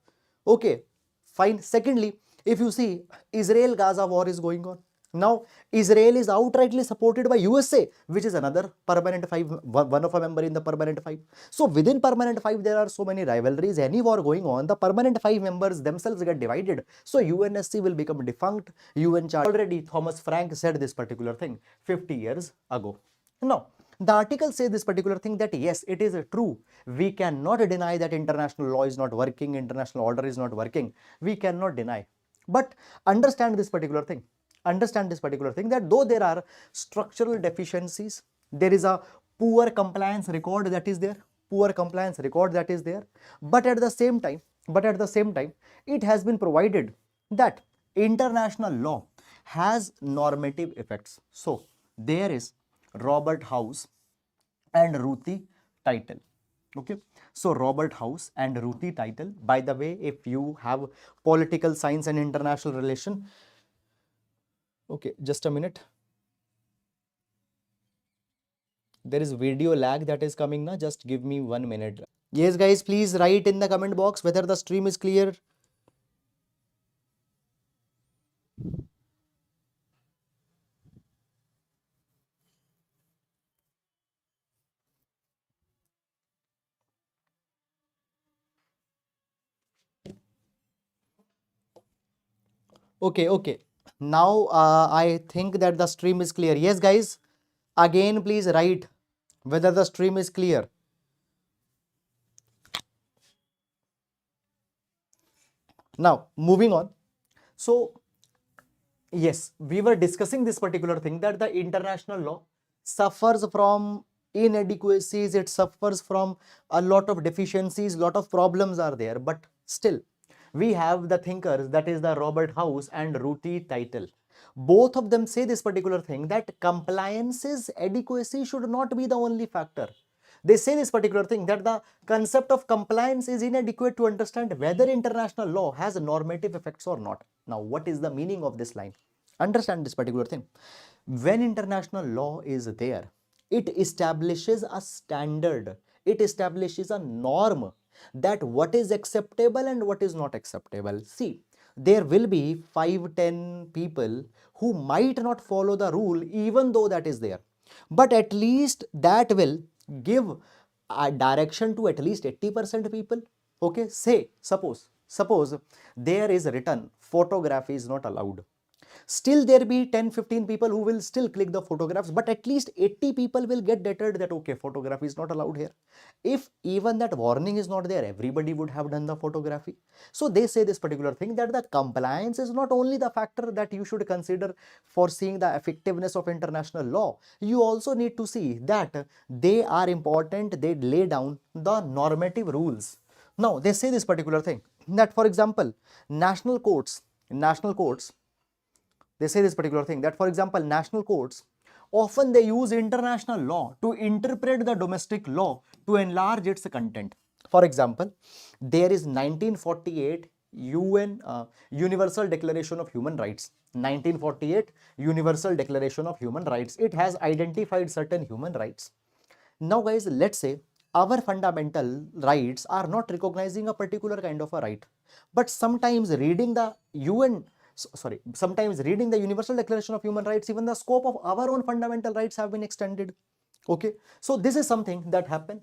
Okay, fine. Secondly, if you see, Israel-Gaza war is going on. Now, Israel is outrightly supported by USA, which is another permanent 5, one of a member in the permanent 5. So, within permanent 5, there are so many rivalries, any war going on, the permanent 5 members themselves get divided. So, UNSC will become defunct. UN Charter, already Thomas Frank said this particular thing 50 years ago. Now, the article says this particular thing, that yes, it is true. We cannot deny that international law is not working, international order is not working. We cannot deny. But understand this particular thing. Understand this particular thing, that though there are structural deficiencies, there is a poor compliance record that is there, but at the same time, it has been provided that international law has normative effects. So, there is Robert House and Ruthie title. Okay, so Robert House and Ruthie title. By the way, if you have political science and international relation, okay, just a minute. There is video lag that is coming now. Just give me 1 minute. Yes, guys, please write in the comment box whether the stream is clear. Okay, okay. Now I think that the stream is clear. Yes, guys. Again, please write whether the stream is clear. Now, moving on. So, yes, we were discussing this particular thing, that the international law suffers from inadequacies, it suffers from a lot of deficiencies, lot of problems are there, but still we have the thinkers, that is the Robert House and Ruthie title. Both of them say this particular thing, that compliance's adequacy should not be the only factor. They say this particular thing, that the concept of compliance is inadequate to understand whether international law has normative effects or not. Now, what is the meaning of this line? Understand this particular thing. When international law is there, it establishes a standard, it establishes a norm, that what is acceptable and what is not acceptable. See, there will be 5-10 people who might not follow the rule even though that is there, but at least that will give a direction to at least 80% people. Okay, say, suppose there is written photography is not allowed. Still there be 10-15 people who will still click the photographs, but at least 80 people will get deterred that okay, photography is not allowed here. If even that warning is not there, everybody would have done the photography. So they say this particular thing, that the compliance is not only the factor that you should consider for seeing the effectiveness of international law. You also need to see that they are important, they lay down the normative rules. Now they say this particular thing, that for example, national courts, they say this particular thing, that for example, national courts, often they use international law to interpret the domestic law to enlarge its content. For example, there is 1948 UN Universal Declaration of Human Rights. 1948 Universal Declaration of Human Rights. It has identified certain human rights. Now guys, let's say our fundamental rights are not recognizing a particular kind of a right, but sometimes reading the sometimes reading the Universal Declaration of Human Rights, even the scope of our own fundamental rights have been extended. Okay, so this is something that happened.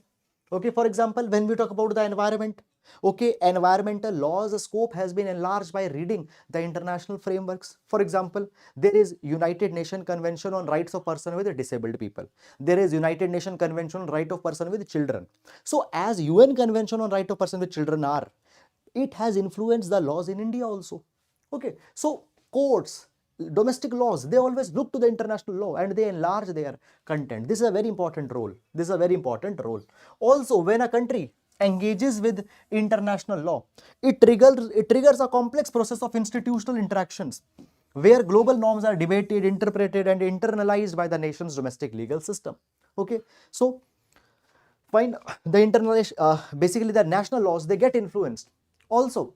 Okay, for example, when we talk about the environment, okay, environmental laws scope has been enlarged by reading the international frameworks. For example, there is United Nations Convention on Rights of Person with Disabled People. There is United Nations Convention on Right of Person with Children. So as UN Convention on Right of Person with Children it has influenced the laws in India also. Okay, so courts, domestic laws, they always look to the international law and they enlarge their content. This is a very important role. This is a very important role. Also, when a country engages with international law, it triggers a complex process of institutional interactions where global norms are debated, interpreted, and internalized by the nation's domestic legal system. Okay, so fine, the internal, basically the national laws, they get influenced. Also,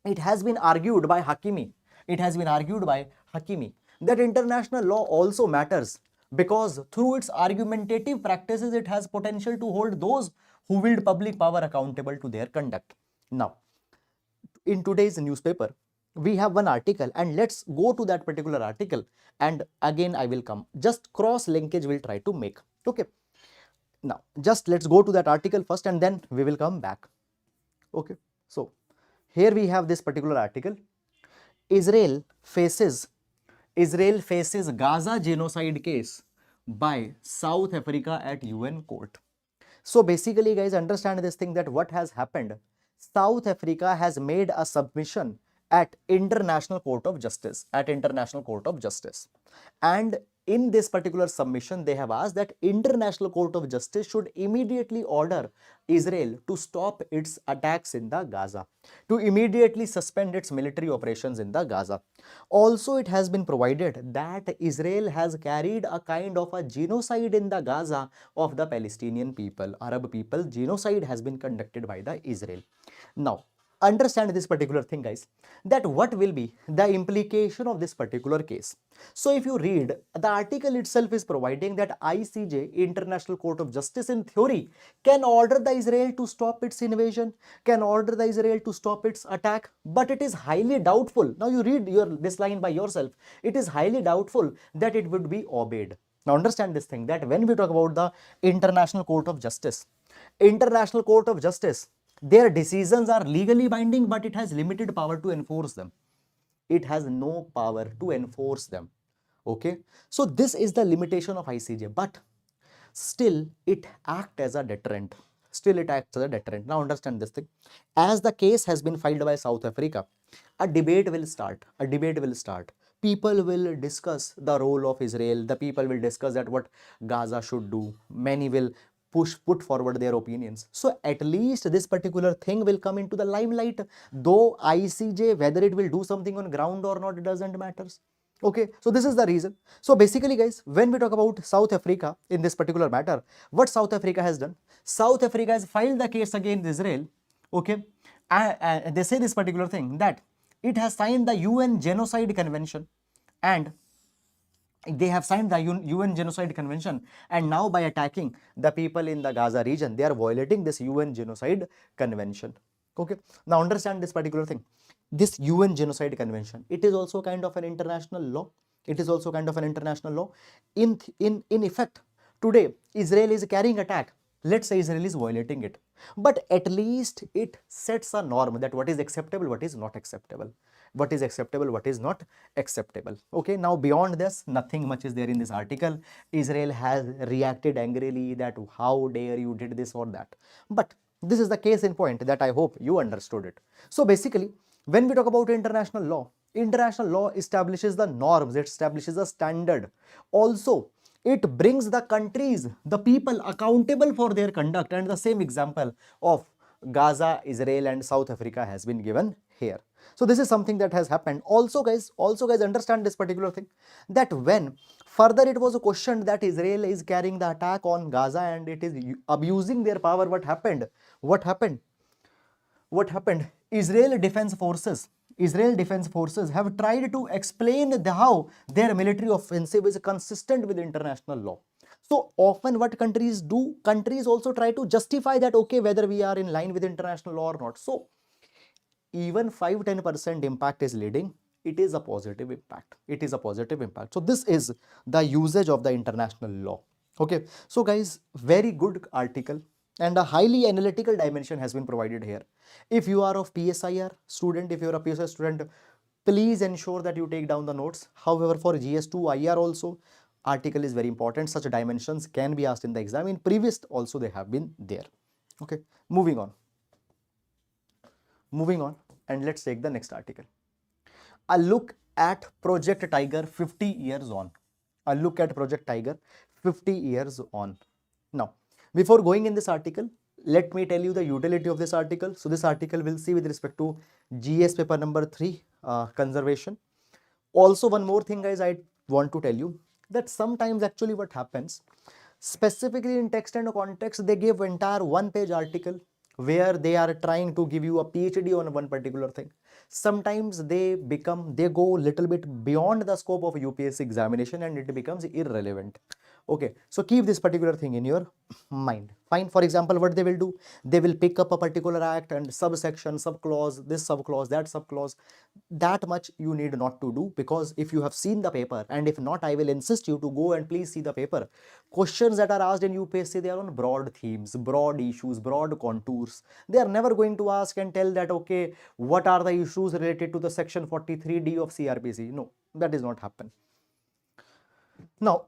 it has been argued by Hakimi. It has been argued by Hakimi that international law also matters because through its argumentative practices, it has potential to hold those who wield public power accountable to their conduct. Now, in today's newspaper, we have one article, and let's go to that particular article, and again I will come. Just cross linkage we'll try to make. Okay. Now, just let's go to that article first and then we will come back. Okay. So, here we have this particular article. Israel faces Gaza genocide case by South Africa at UN court. So basically, guys, understand this thing, that what has happened. South Africa has made a submission at International Court of Justice, and in this particular submission, they have asked that International Court of Justice should immediately order Israel to stop its attacks in the Gaza, to immediately suspend its military operations in the Gaza. Also, it has been provided that Israel has carried a kind of a genocide in the Gaza of the Palestinian people, Arab people. Genocide has been conducted by the Israel. Now, understand this particular thing, guys, that what will be the implication of this particular case. So if you read, the article itself is providing that ICJ, International Court of Justice, in theory can order the Israel to stop its invasion, can order the Israel to stop its attack, but it is highly doubtful. Now you read this line by yourself. It is highly doubtful that it would be obeyed. Now understand this thing, that when we talk about the International Court of Justice, their decisions are legally binding, but it has limited power to enforce them. It has no power to enforce them. Okay, so this is the limitation of ICJ, but still it acts as a deterrent. Now understand this thing. As the case has been filed by South Africa, a debate will start. People will discuss the role of Israel. The people will discuss that what Gaza should do. Many will put forward their opinions. So at least this particular thing will come into the limelight. Though ICJ, whether it will do something on ground or not, it doesn't matter. Okay, so this is the reason. So basically, guys, when we talk about South Africa in this particular matter, what South Africa has done? South Africa has filed the case against Israel. Okay, and they say this particular thing, that it has signed the UN Genocide Convention, and they have signed the UN Genocide Convention, and now by attacking the people in the Gaza region, they are violating this UN Genocide Convention. Okay, now understand this particular thing. This UN Genocide Convention, it is also kind of an international law. In effect, today Israel is carrying attack. Let's say Israel is violating it, but at least it sets a norm that what is acceptable, what is not acceptable, what is acceptable, what is not acceptable. Okay, now beyond this, nothing much is there in this article. Israel has reacted angrily that how dare you did this or that, but this is the case in point that I hope you understood it. So basically, when we talk about international law establishes the norms, it establishes a standard. Also, it brings the countries, the people accountable for their conduct, and the same example of Gaza, Israel, and South Africa has been given here. So this is something that has happened. Also guys, understand this particular thing, that when further it was questioned that Israel is carrying the attack on Gaza and it is abusing their power, what happened? Israel Defense Forces have tried to explain how their military offensive is consistent with international law. So often what countries do, countries also try to justify that, okay, whether we are in line with international law or not. So even 5-10% impact is leading, it is a positive impact. So this is the usage of the international law. Okay, so guys, very good article, and a highly analytical dimension has been provided here. If you are of PSIR student, please ensure that you take down the notes. However, for GS2 IR also, article is very important. Such dimensions can be asked in the exam. In previous also they have been there. Okay, moving on, and let's take the next article. A look at Project Tiger 50 years on. A look at Project Tiger 50 years on. Now, before going in this article, let me tell you the utility of this article. So this article will see with respect to GS paper number 3, conservation. Also, one more thing guys, I want to tell you that sometimes actually what happens, specifically in text and context, they give entire one-page article where they are trying to give you a PhD on one particular thing. Sometimes they go little bit beyond the scope of UPSC examination and it becomes irrelevant. Okay, so keep this particular thing in your mind. Fine. For example, what they will do, they will pick up a particular act and subsection, subclause, this subclause, that subclause. That much you need not to do, because if you have seen the paper, and if not, I will insist you to go and please see the paper. Questions that are asked in UPSC, they are on broad themes, broad issues, broad contours. They are never going to ask and tell that, okay, what are the issues related to the section 43D of CRPC? No, that does not happen. Now,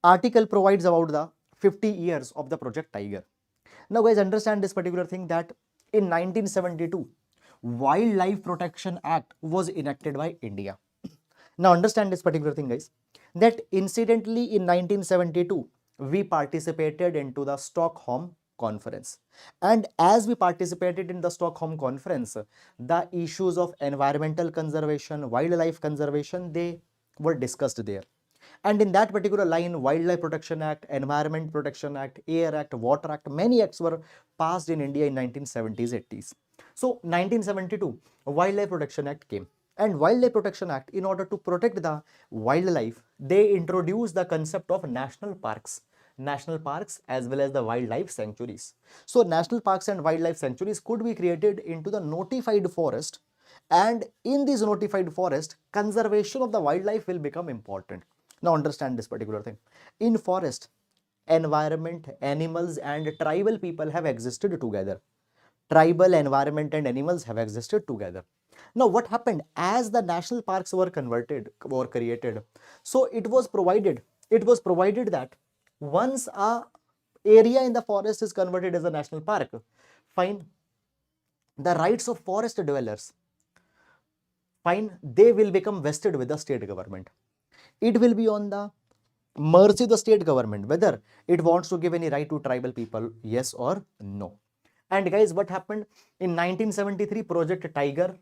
article provides about the 50 years of the Project Tiger. Now guys, understand this particular thing, that in 1972, Wildlife Protection Act was enacted by India. Now understand this particular thing guys, that incidentally in 1972, we participated into the Stockholm Conference. And as we participated in the Stockholm Conference, the issues of environmental conservation, wildlife conservation, they were discussed there. And in that particular line, Wildlife Protection Act, Environment Protection Act, Air Act, Water Act, many acts were passed in India in 1970s, 80s. So 1972, Wildlife Protection Act came. And Wildlife Protection Act, in order to protect the wildlife, they introduced the concept of national parks as well as the wildlife sanctuaries. So national parks and wildlife sanctuaries could be created into the notified forest, and in this notified forest, conservation of the wildlife will become important. Now understand this particular thing. In forest, environment, animals and tribal people have existed together. Tribal, environment and animals have existed together. Now what happened, as the national parks were converted or created, so it was provided that once a area in the forest is converted as a national park, fine, the rights of forest dwellers, fine, they will become vested with the state government. It will be on the mercy of the state government whether it wants to give any right to tribal people, yes or no. And guys, what happened in 1973, Project Tiger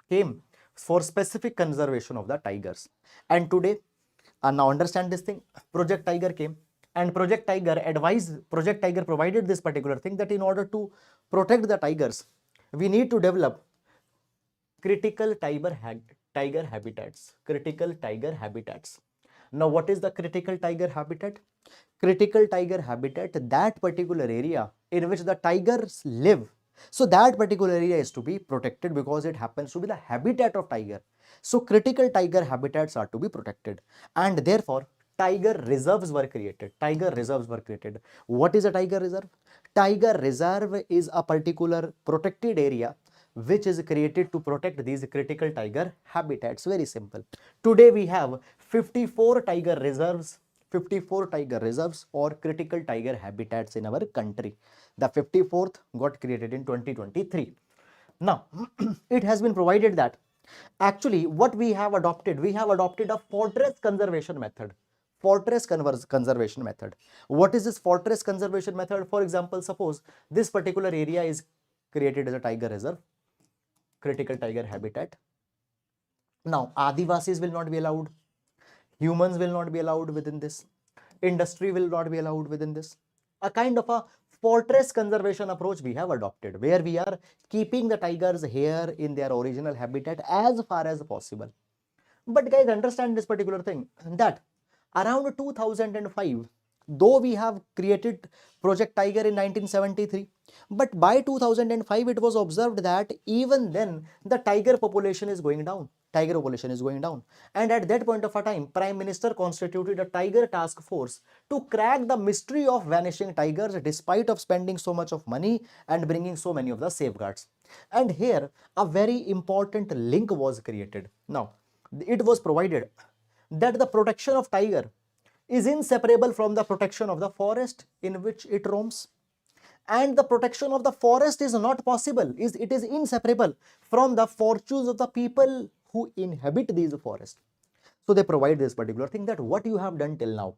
came for specific conservation of the tigers. And today, now understand this thing, Project Tiger came, and Project Tiger provided this particular thing, that in order to protect the tigers, we need to develop critical tiger habitats. Now, what is the critical tiger habitat? Critical tiger habitat, that particular area in which the tigers live. So that particular area is to be protected because it happens to be the habitat of tiger. So critical tiger habitats are to be protected, and therefore tiger reserves were created. What is a tiger reserve? Tiger reserve is a particular protected area which is created to protect these critical tiger habitats. Very simple. Today we have 54 tiger reserves or critical tiger habitats in our country. The 54th got created in 2023. Now, it has been provided that actually what we have adopted a fortress conservation method. What is this fortress conservation method? For example, suppose this particular area is created as a tiger reserve, critical tiger habitat. Now, Adivasis will not be allowed, humans will not be allowed within this, industry will not be allowed within this. A kind of a fortress conservation approach we have adopted, where we are keeping the tigers here in their original habitat as far as possible. But guys, understand this particular thing, that around 2005, though we have created Project Tiger in 1973, but by 2005 it was observed that even then the tiger population is going down. And at that point of a time, Prime Minister constituted a tiger task force to crack the mystery of vanishing tigers, despite of spending so much of money and bringing so many of the safeguards. And here a very important link was created. Now, it was provided that the protection of tiger is inseparable from the protection of the forest in which it roams, and the protection of the forest is not possible, it is inseparable from the fortunes of the people who inhabit these forests. So they provide this particular thing, that what you have done till now,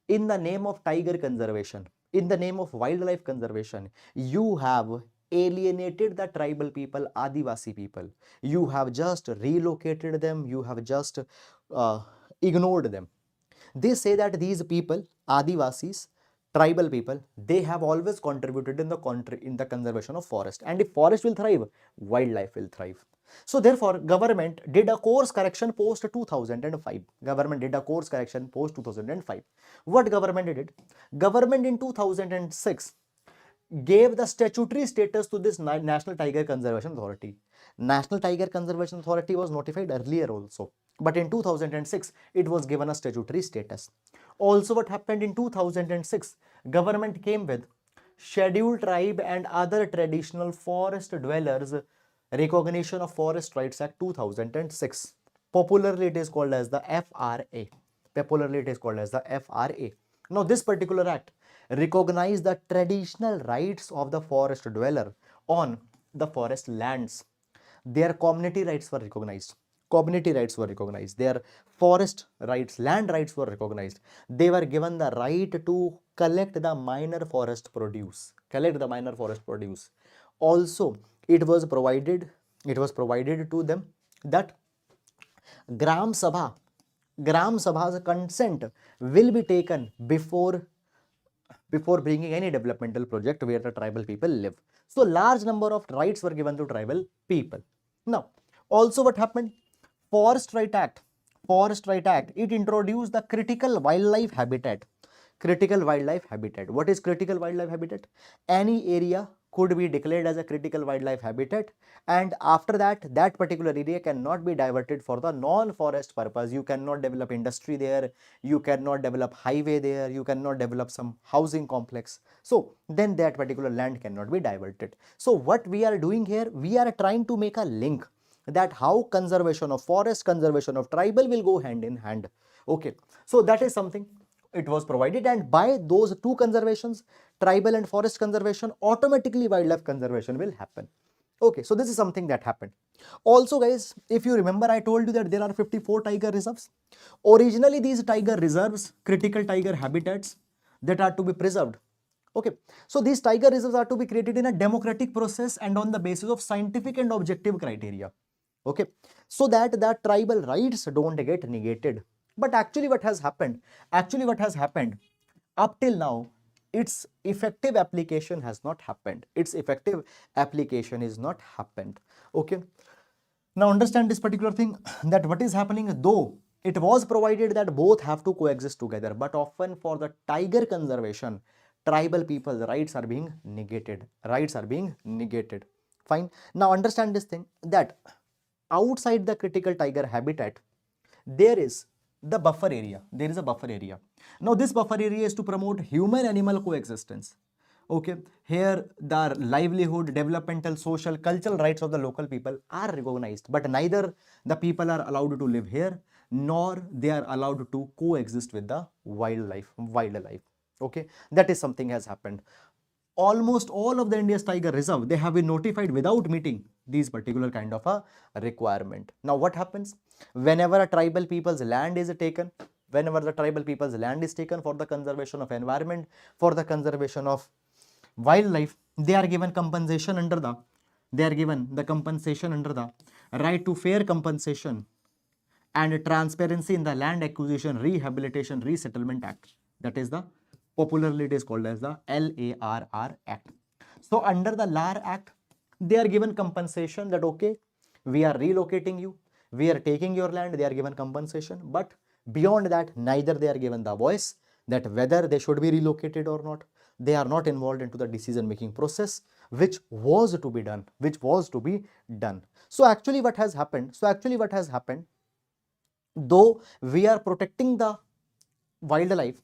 in the name of tiger conservation, in the name of wildlife conservation, you have alienated the tribal people, Adivasi people. You have just relocated them, you have just ignored them. They say that these people, Adivasis, tribal people, they have always contributed in the conservation of forest. And if forest will thrive, wildlife will thrive. So therefore, government did a course correction post 2005. Government did a course correction post 2005. What government did? Government in 2006 gave the statutory status to this National Tiger Conservation Authority. National Tiger Conservation Authority was notified earlier also, but in 2006 it was given a statutory status. Also, what happened in 2006, government came with Scheduled Tribe and Other Traditional Forest Dwellers Recognition of Forest Rights Act 2006. Popularly it is called as the FRA. Popularly it is called as the FRA. Now this particular act recognized the traditional rights of the forest dweller on the forest lands. Their community rights were recognized. Community rights were recognized. Their forest rights, land rights were recognized. They were given the right to collect the minor forest produce. Collect the minor forest produce. Also, it was provided to them that Gram Sabha's consent will be taken before bringing any developmental project where the tribal people live. So large number of rights were given to tribal people. Now, also what happened? Forest Right Act, it introduced the critical wildlife habitat. Critical wildlife habitat. What is critical wildlife habitat? Any area could be declared as a critical wildlife habitat, and after that, that particular area cannot be diverted for the non-forest purpose. You cannot develop industry there, you cannot develop highway there, you cannot develop some housing complex. So then that particular land cannot be diverted. So what we are doing here, we are trying to make a link that how conservation of forest, conservation of tribal will go hand in hand. Okay, so that is something it was provided, and by those two conservations, tribal and forest conservation, automatically wildlife conservation will happen. Okay, so this is something that happened. Also guys, if you remember, I told you that there are 54 tiger reserves. Originally these tiger reserves, critical tiger habitats, that are to be preserved. Okay, so these tiger reserves are to be created in a democratic process and on the basis of scientific and objective criteria. Okay, so that the tribal rights don't get negated. But actually what has happened, up till now, its effective application has not happened. Its effective application is not happened. Okay, now understand this particular thing, that what is happening, though it was provided that both have to coexist together, but often for the tiger conservation, tribal people's rights are being negated. Fine. Now understand this thing, that outside the critical tiger habitat, there is the buffer area. There is a buffer area. Now this buffer area is to promote human-animal coexistence. Okay, here the livelihood, developmental, social, cultural rights of the local people are recognized, but neither the people are allowed to live here, nor they are allowed to coexist with the wildlife. Okay, that is something has happened. Almost all of the India's tiger reserve, they have been notified without meeting these particular kind of a requirement. Now what happens? Whenever a tribal people's land is taken, for the conservation of environment, for the conservation of wildlife, they are given compensation under the, right to fair compensation and transparency in the Land Acquisition, Rehabilitation, Resettlement Act. That is the, popularly it is called as the LARR Act. So under the LAR Act, they are given compensation that okay, we are relocating you, we are taking your land, they are given compensation, but beyond that, neither they are given the voice that whether they should be relocated or not. They are not involved into the decision making process, which was to be done. So actually what has happened, though we are protecting the wildlife,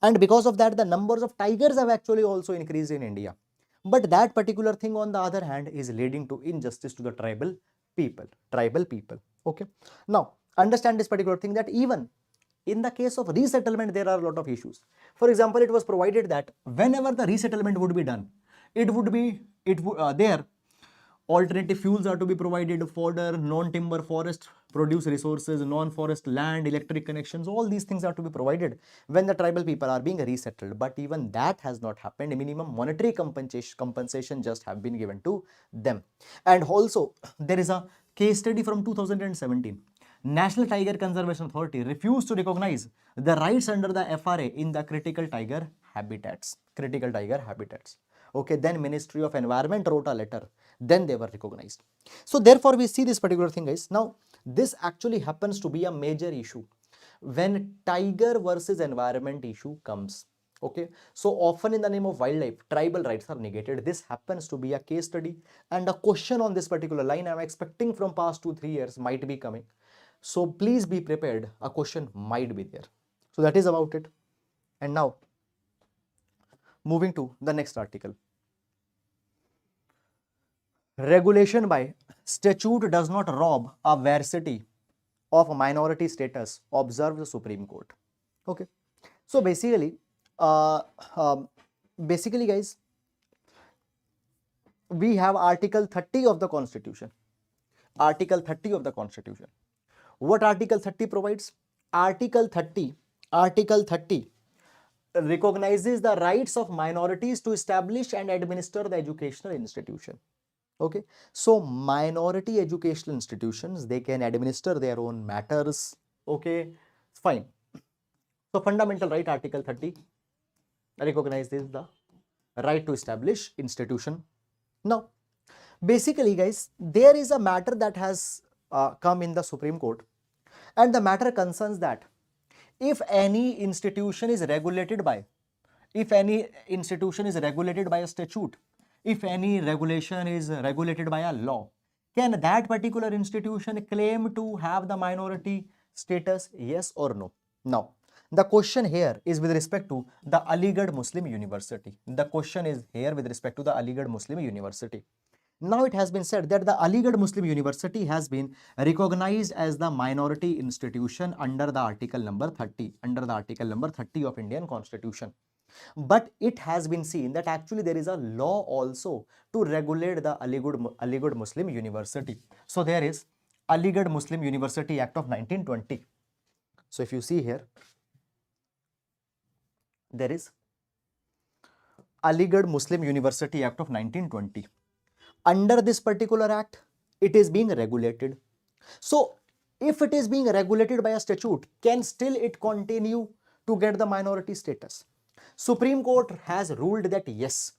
and because of that the numbers of tigers have actually also increased in India, but that particular thing on the other hand is leading to injustice to the tribal people. Okay, now understand this particular thing, that even in the case of resettlement there are a lot of issues. For example, it was provided that whenever the resettlement would be done, there Alternative fuels are to be provided, fodder, non-timber forest produce resources, non-forest land, electric connections, all these things are to be provided when the tribal people are being resettled. But even that has not happened. Minimum monetary compensation just have been given to them. And also there is a case study from 2017. National Tiger Conservation Authority refused to recognize the rights under the FRA in the critical tiger habitats. Critical tiger habitats. Okay, then Ministry of Environment wrote a letter. Then they were recognized. So therefore, we see this particular thing, guys. Now, this actually happens to be a major issue when tiger versus environment issue comes. Okay, so often in the name of wildlife, tribal rights are negated. This happens to be a case study, and a question on this particular line I'm expecting from past 2-3 years might be coming. So please be prepared. A question might be there. So that is about it. And now, moving to the next article. Regulation by statute does not rob a varsity of minority status, observes the Supreme Court. Okay. So basically, guys, we have Article 30 of the Constitution. Article 30 of the Constitution. What Article 30 provides? Article 30 recognizes the rights of minorities to establish and administer the educational institution. Okay, so minority educational institutions, they can administer their own matters. Okay, fine. So fundamental right, Article 30 recognizes the right to establish institution. Now, basically, guys, there is a matter that has come in the Supreme Court, and the matter concerns that if any institution is regulated by, a statute, if any regulation is regulated by a law, can that particular institution claim to have the minority status? Yes or no? Now, the question here is with respect to the Aligarh Muslim University. The question is here with respect to the Aligarh Muslim University. Now it has been said that the Aligarh Muslim University has been recognized as the minority institution under the article number 30, of Indian Constitution. But it has been seen that actually there is a law also to regulate the Aligarh Muslim University. So there is Aligarh Muslim University Act of 1920. So if you see here, there is Aligarh Muslim University Act of 1920. Under this particular act, it is being regulated. So if it is being regulated by a statute, can still it continue to get the minority status? Supreme Court has ruled that yes,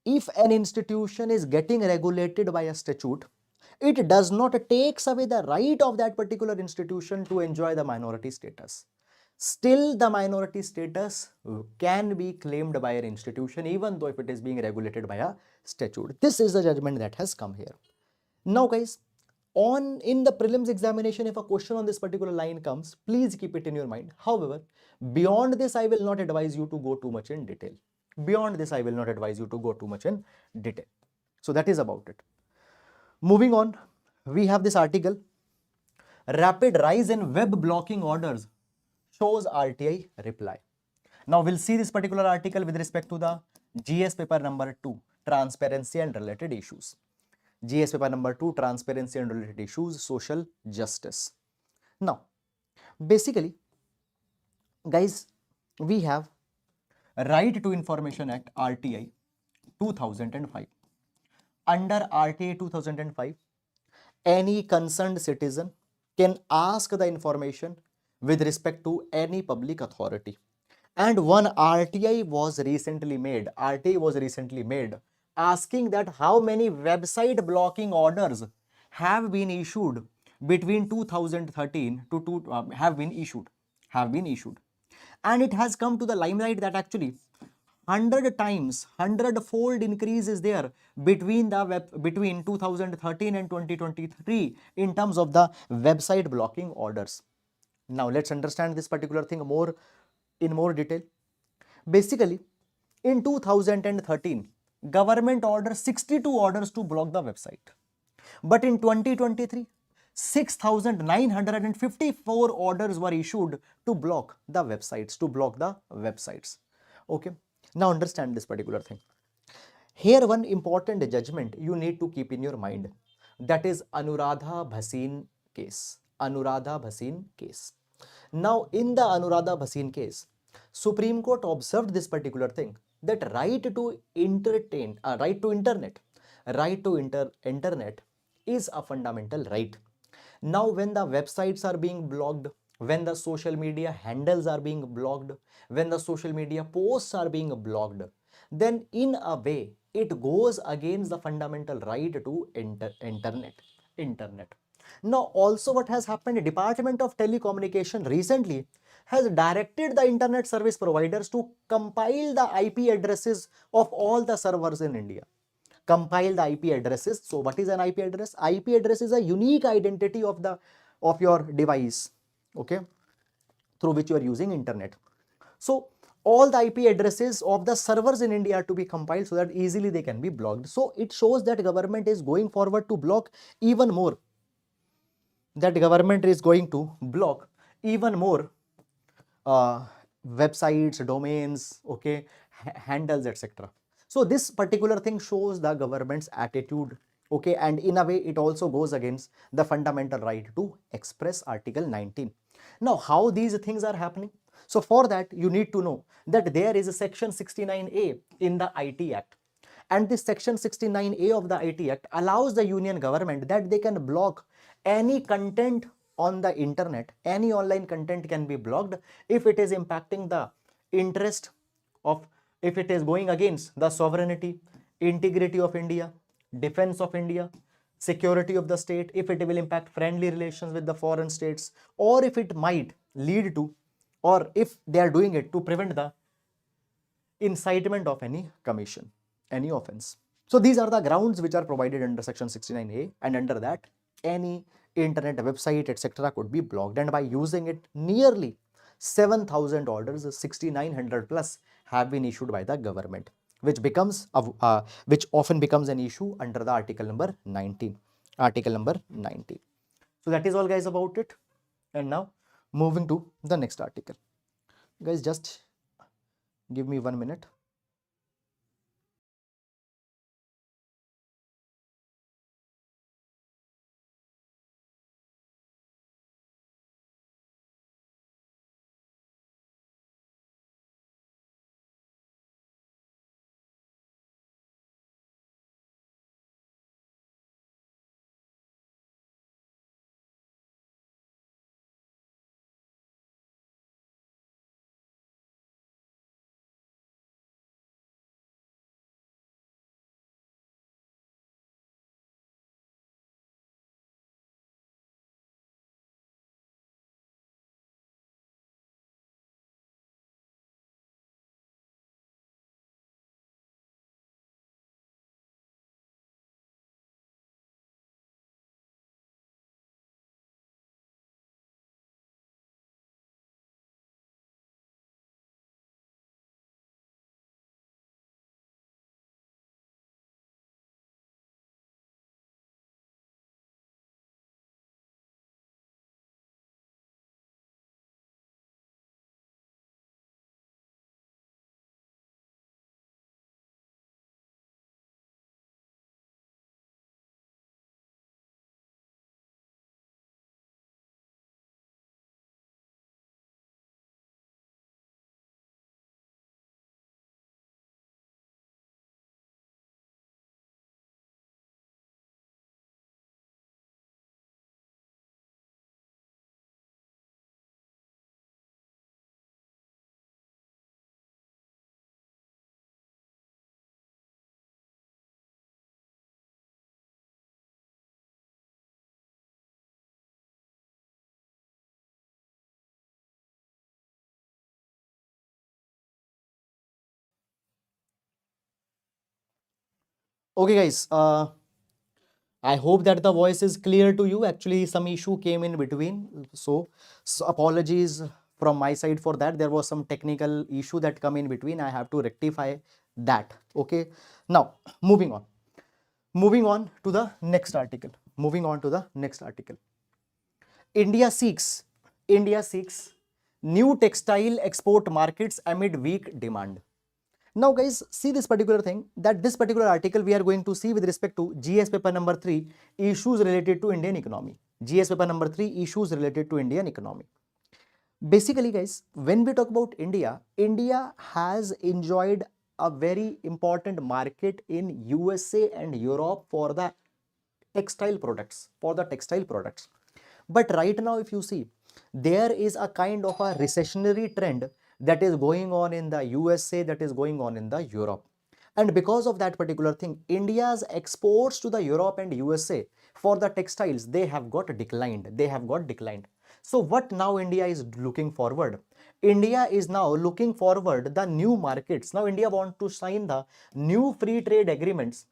if an institution is getting regulated by a statute, it does not takes away the right of that particular institution to enjoy the minority status. Still, the minority status can be claimed by an institution even though if it is being regulated by a statute. This is the judgment that has come here. Now guys, in the prelims examination, if a question on this particular line comes, please keep it in your mind. However, beyond this, I will not advise you to go too much in detail. So that is about it. Moving on, we have this article, rapid rise in web blocking orders shows RTI reply. Now we'll see this particular article with respect to the GS paper number 2, transparency and related issues. GS paper number 2, transparency and related issues, social justice. Now, basically, guys, we have Right to Information Act, RTI 2005. Under RTI 2005, any concerned citizen can ask the information with respect to any public authority. And one RTI was recently made, asking that how many website blocking orders have been issued between 2013 to have been issued. And it has come to the limelight that actually 100-fold increase is there between 2013 and 2023 in terms of the website blocking orders. Now let's understand this particular thing in more detail. Basically, in 2013, government ordered 62 orders to block the website. But in 2023, 6,954 orders were issued to block the websites, Okay. Now understand this particular thing. Here one important judgment you need to keep in your mind, that is Anuradha Bhasin case. Anuradha Bhasin case. Now in the Anuradha Bhasin case, Supreme Court observed this particular thing, that right to entertain, right to internet is a fundamental right. Now when the websites are being blocked, when the social media handles are being blocked, when the social media posts are being blocked, then in a way it goes against the fundamental right to internet. Now also what has happened, Department of Telecommunication recently has directed the internet service providers to compile the IP addresses of all the servers in India. Compile the IP addresses. So what is an IP address? IP address is a unique identity of your device, okay, through which you are using internet. So all the IP addresses of the servers in India are to be compiled so that easily they can be blocked. So it shows that government is going forward to block even more. That government is going to block even more websites, domains, okay, handles, etc. So this particular thing shows the government's attitude, okay, and in a way it also goes against the fundamental right to express, Article 19. Now how these things are happening? So for that you need to know that there is a section 69A in the IT Act, and this section 69A of the IT Act allows the union government that they can block any content on the internet. Any online content can be blocked if it is impacting the interest of, if it is going against the sovereignty, integrity of India, defense of India, security of the state, if it will impact friendly relations with the foreign states, or if it might lead to, or if they are doing it to prevent the incitement of any commission, any offense. So these are the grounds which are provided under section 69A, and under that any internet website etc. could be blocked, and by using it nearly 7,000 orders, 6,900 plus have been issued by the government, which becomes which often becomes an issue under the article number 19. Article number 19. So that is all guys about it, and now moving to the next article. Guys, just give me 1 minute. Okay guys, I hope that the voice is clear to you. Actually, some issue came in between. So apologies from my side for that. There was some technical issue that come in between. I have to rectify that. Okay. Now, moving on. Moving on to the next article. Moving on to the next article. India seeks new textile export markets amid weak demand. Now guys, see this particular thing, that this particular article we are going to see with respect to GS paper number 3, issues related to Indian economy. GS paper number 3, issues related to Indian economy. Basically guys, when we talk about India, India has enjoyed a very important market in USA and Europe for the textile products, But right now, if you see, there is a kind of a recessionary trend that is going on in the USA, that is going on in the Europe. And because of that particular thing, India's exports to the Europe and USA for the textiles, they have got declined. So what now India is looking forward? India is now looking forward the new markets. Now India wants to sign the new free trade agreements.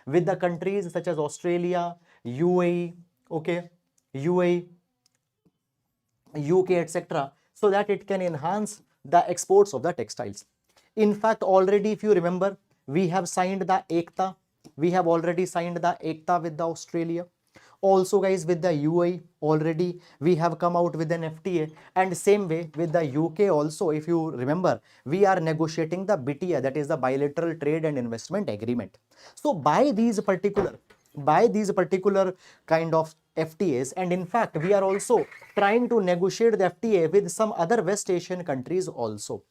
With the countries such as Australia, UAE, okay, UAE, UK, etc., so that it can enhance the exports of the textiles. In fact, already if you remember, we have signed the ECTA. We have already signed the ECTA with the Australia. Also guys, with the UAE already we have come out with an FTA, and same way with the UK also, if you remember, we are negotiating the BTA, that is the bilateral trade and investment agreement. So by these particular kind of FTAs, and in fact we are also trying to negotiate the FTA with some other West Asian countries also,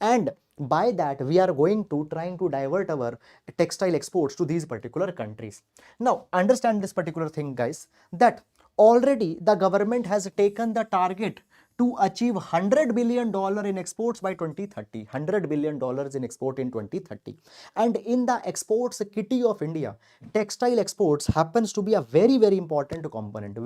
and by that we are going to trying to divert our textile exports to these particular countries. Now understand this particular thing guys, that already the government has taken the target to achieve $100 billion in exports by 2030, $100 billion in export in 2030. And in the exports kitty of India, textile exports happens to be a very, very important component,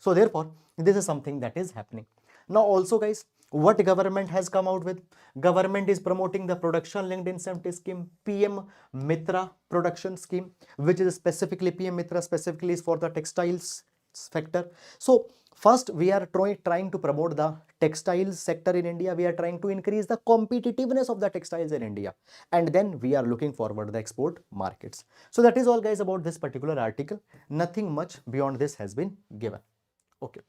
So therefore, this is something that is happening. Now also guys, what government has come out with? Government is promoting the production linked incentive scheme, PM Mitra production scheme, which is specifically PM Mitra specifically is for the textiles sector. So first, we are trying to promote the textiles sector in India. We are trying to increase the competitiveness of the textiles in India. And then we are looking forward the export markets. So that is all guys about this particular article. Nothing much beyond this has been given. Okay.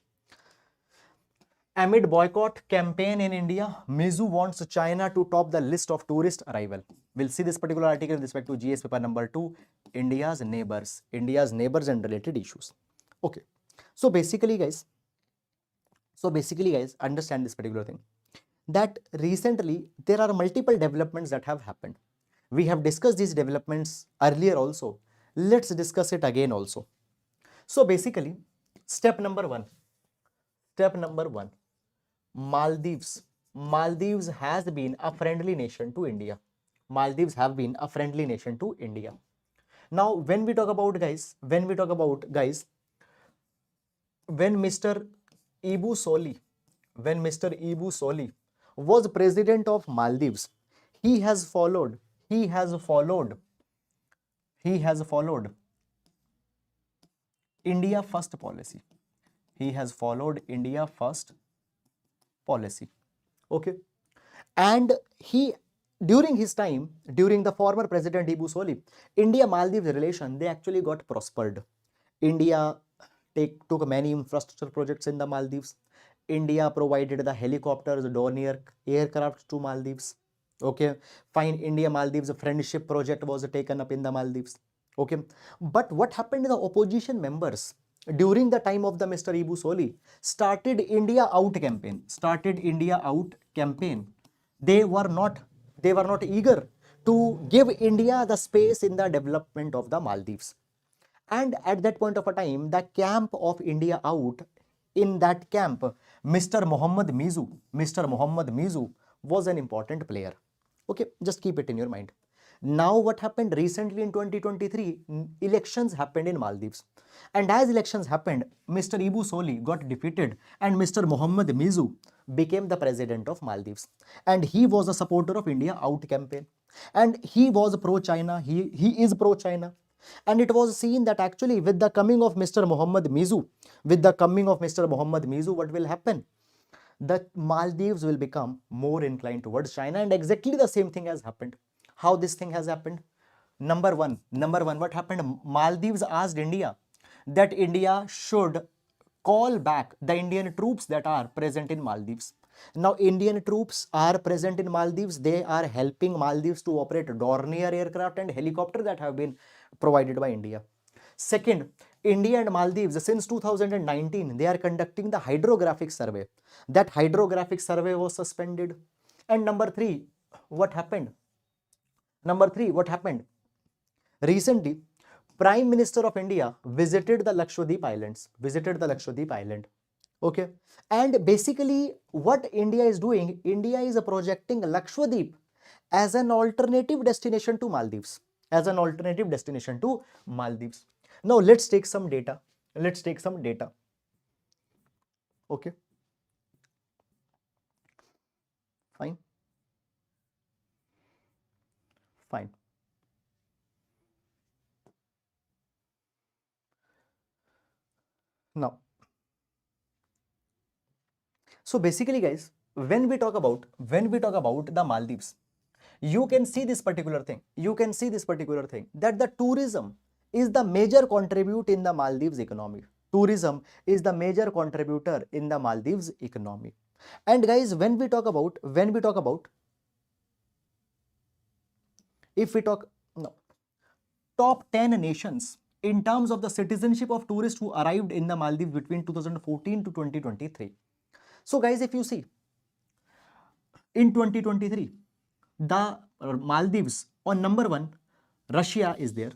Amid boycott campaign in India, Muizzu wants China to top the list of tourist arrival. We'll see this particular article with respect to GS paper number 2, India's neighbors and related issues. Okay. So basically guys, understand this particular thing, that recently there are multiple developments that have happened. We have discussed these developments earlier also. Let's discuss it again also. So basically, step number one, Maldives has been a friendly nation to India. Now, when we talk about guys, when Mr. Ibu Soli was president of Maldives, he has followed India First policy. Okay. And during his time, during the former president Ibu Soli, India-Maldives relation, they actually got prospered. India took many infrastructure projects in the Maldives. India provided the helicopters, Dornier aircraft to Maldives. Okay, fine. India-Maldives friendship project was taken up in the Maldives. Okay, but what happened to the opposition members during the time of the Mr. Ibu Soli started India Out campaign. They were not eager to give India the space in the development of the Maldives. And at that point of a time, the camp of India Out, in that camp, Mr. Mohammad Muizzu was an important player. Okay, just keep it in your mind. Now what happened recently in 2023, elections happened in Maldives. And as elections happened, Mr. Ibu Soli got defeated and Mr. Mohammad Muizzu became the president of Maldives. And he was a supporter of India Out campaign. And he was pro-China, he is pro-China. And it was seen that actually with the coming of Mr. Mohammad Muizzu, what will happen? The Maldives will become more inclined towards China, and exactly the same thing has happened. How this thing has happened? Number one, what happened? Maldives asked India that India should call back the Indian troops that are present in Maldives. Now, Indian troops are present in Maldives. They are helping Maldives to operate Dornier aircraft and helicopter that have been provided by India. Second, India and Maldives, since 2019, they are conducting the hydrographic survey. That hydrographic survey was suspended. And number three, what happened? Recently, Prime Minister of India visited the Lakshadweep Island. Okay. And basically, what India is doing, India is projecting Lakshadweep as an alternative destination to Maldives. Now, let's take some data. Okay. Fine. Now, so basically, guys, when we talk about the Maldives, you can see this particular thing. That the tourism is the major contributor in the Maldives economy. And guys, if we talk no, top 10 nations in terms of the citizenship of tourists who arrived in the Maldives between 2014 to 2023. So guys, if you see, in 2023, the Maldives on number 1, Russia is there.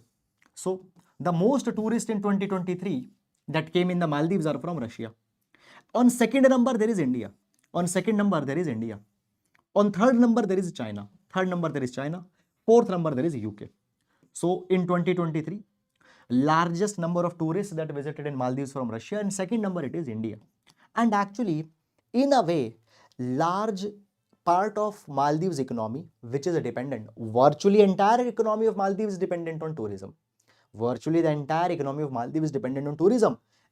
So the most tourists in 2023 that came in the Maldives are from Russia. On second number, there is India. On third number, there is China. Fourth number, there is UK. So in 2023, largest number of tourists that visited in Maldives from Russia, and second number, it is India. And actually, in a way, large part of Maldives economy, which is dependent, virtually entire economy of Maldives is dependent on tourism.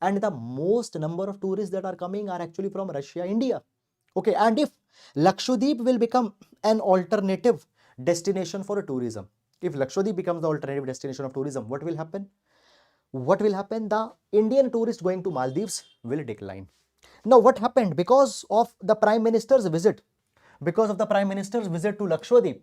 And the most number of tourists that are coming are actually from Russia, India. Okay, and if Lakshadweep will become an alternative destination for tourism, if Lakshadweep becomes the alternative destination of tourism, what will happen? The Indian tourist going to Maldives will decline. Now, what happened? Because of the Prime Minister's visit to Lakshadweep,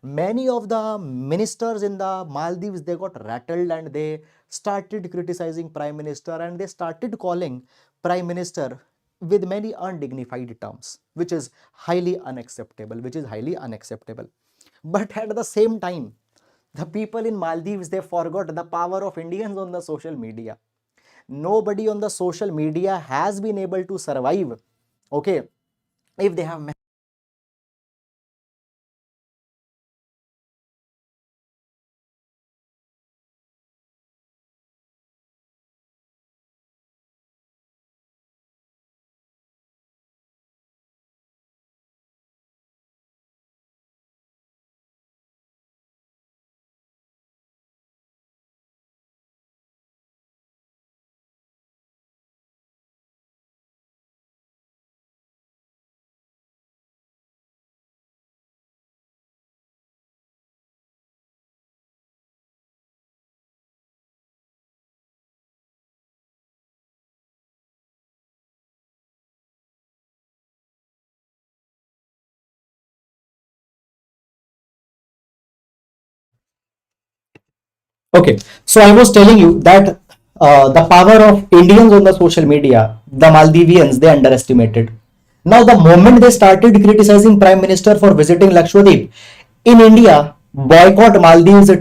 many of the ministers in the Maldives, they got rattled and they started criticizing Prime Minister, and they started calling Prime Minister with many undignified terms, which is highly unacceptable. But at the same time, the people in Maldives, they forgot the power of Indians on the social media. Nobody on the social media has been able to survive, okay, if they have Okay, so I was telling you that the power of Indians on the social media, the Maldivians, they underestimated. Now, the moment they started criticizing Prime Minister for visiting Lakshadweep, in India, boycott Maldives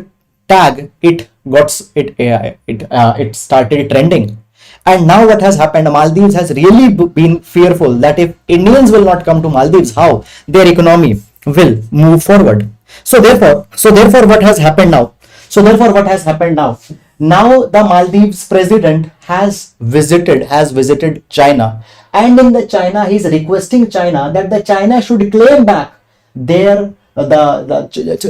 tag, it started trending. And now what has happened? Maldives has really been fearful that if Indians will not come to Maldives, how their economy will move forward. So therefore, what has happened now? Now the Maldives president has visited China, and in the China he is requesting China that the China should claim back their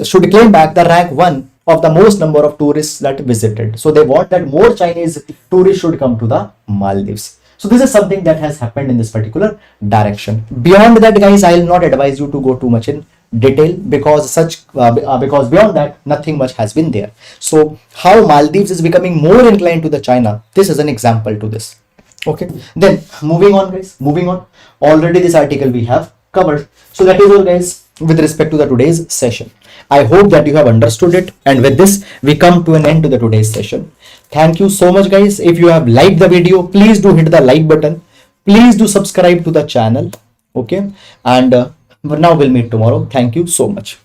should claim back the rank 1 of the most number of tourists that visited. So they want that more Chinese tourists should come to the Maldives. So this is something that has happened in this particular direction. Beyond that, guys, I will not advise you to go too much in detail, because because beyond that nothing much has been there. So how Maldives is becoming more inclined to the China, this is an example to this. Okay, then moving on guys, moving on. Already this article we have covered. So that is all guys with respect to the today's session. I hope that you have understood it, and with this we come to an end to the today's session. Thank you so much guys. If you have liked the video, please do hit the like button. Please do subscribe to the channel. Okay, and now we'll meet tomorrow. Thank you so much.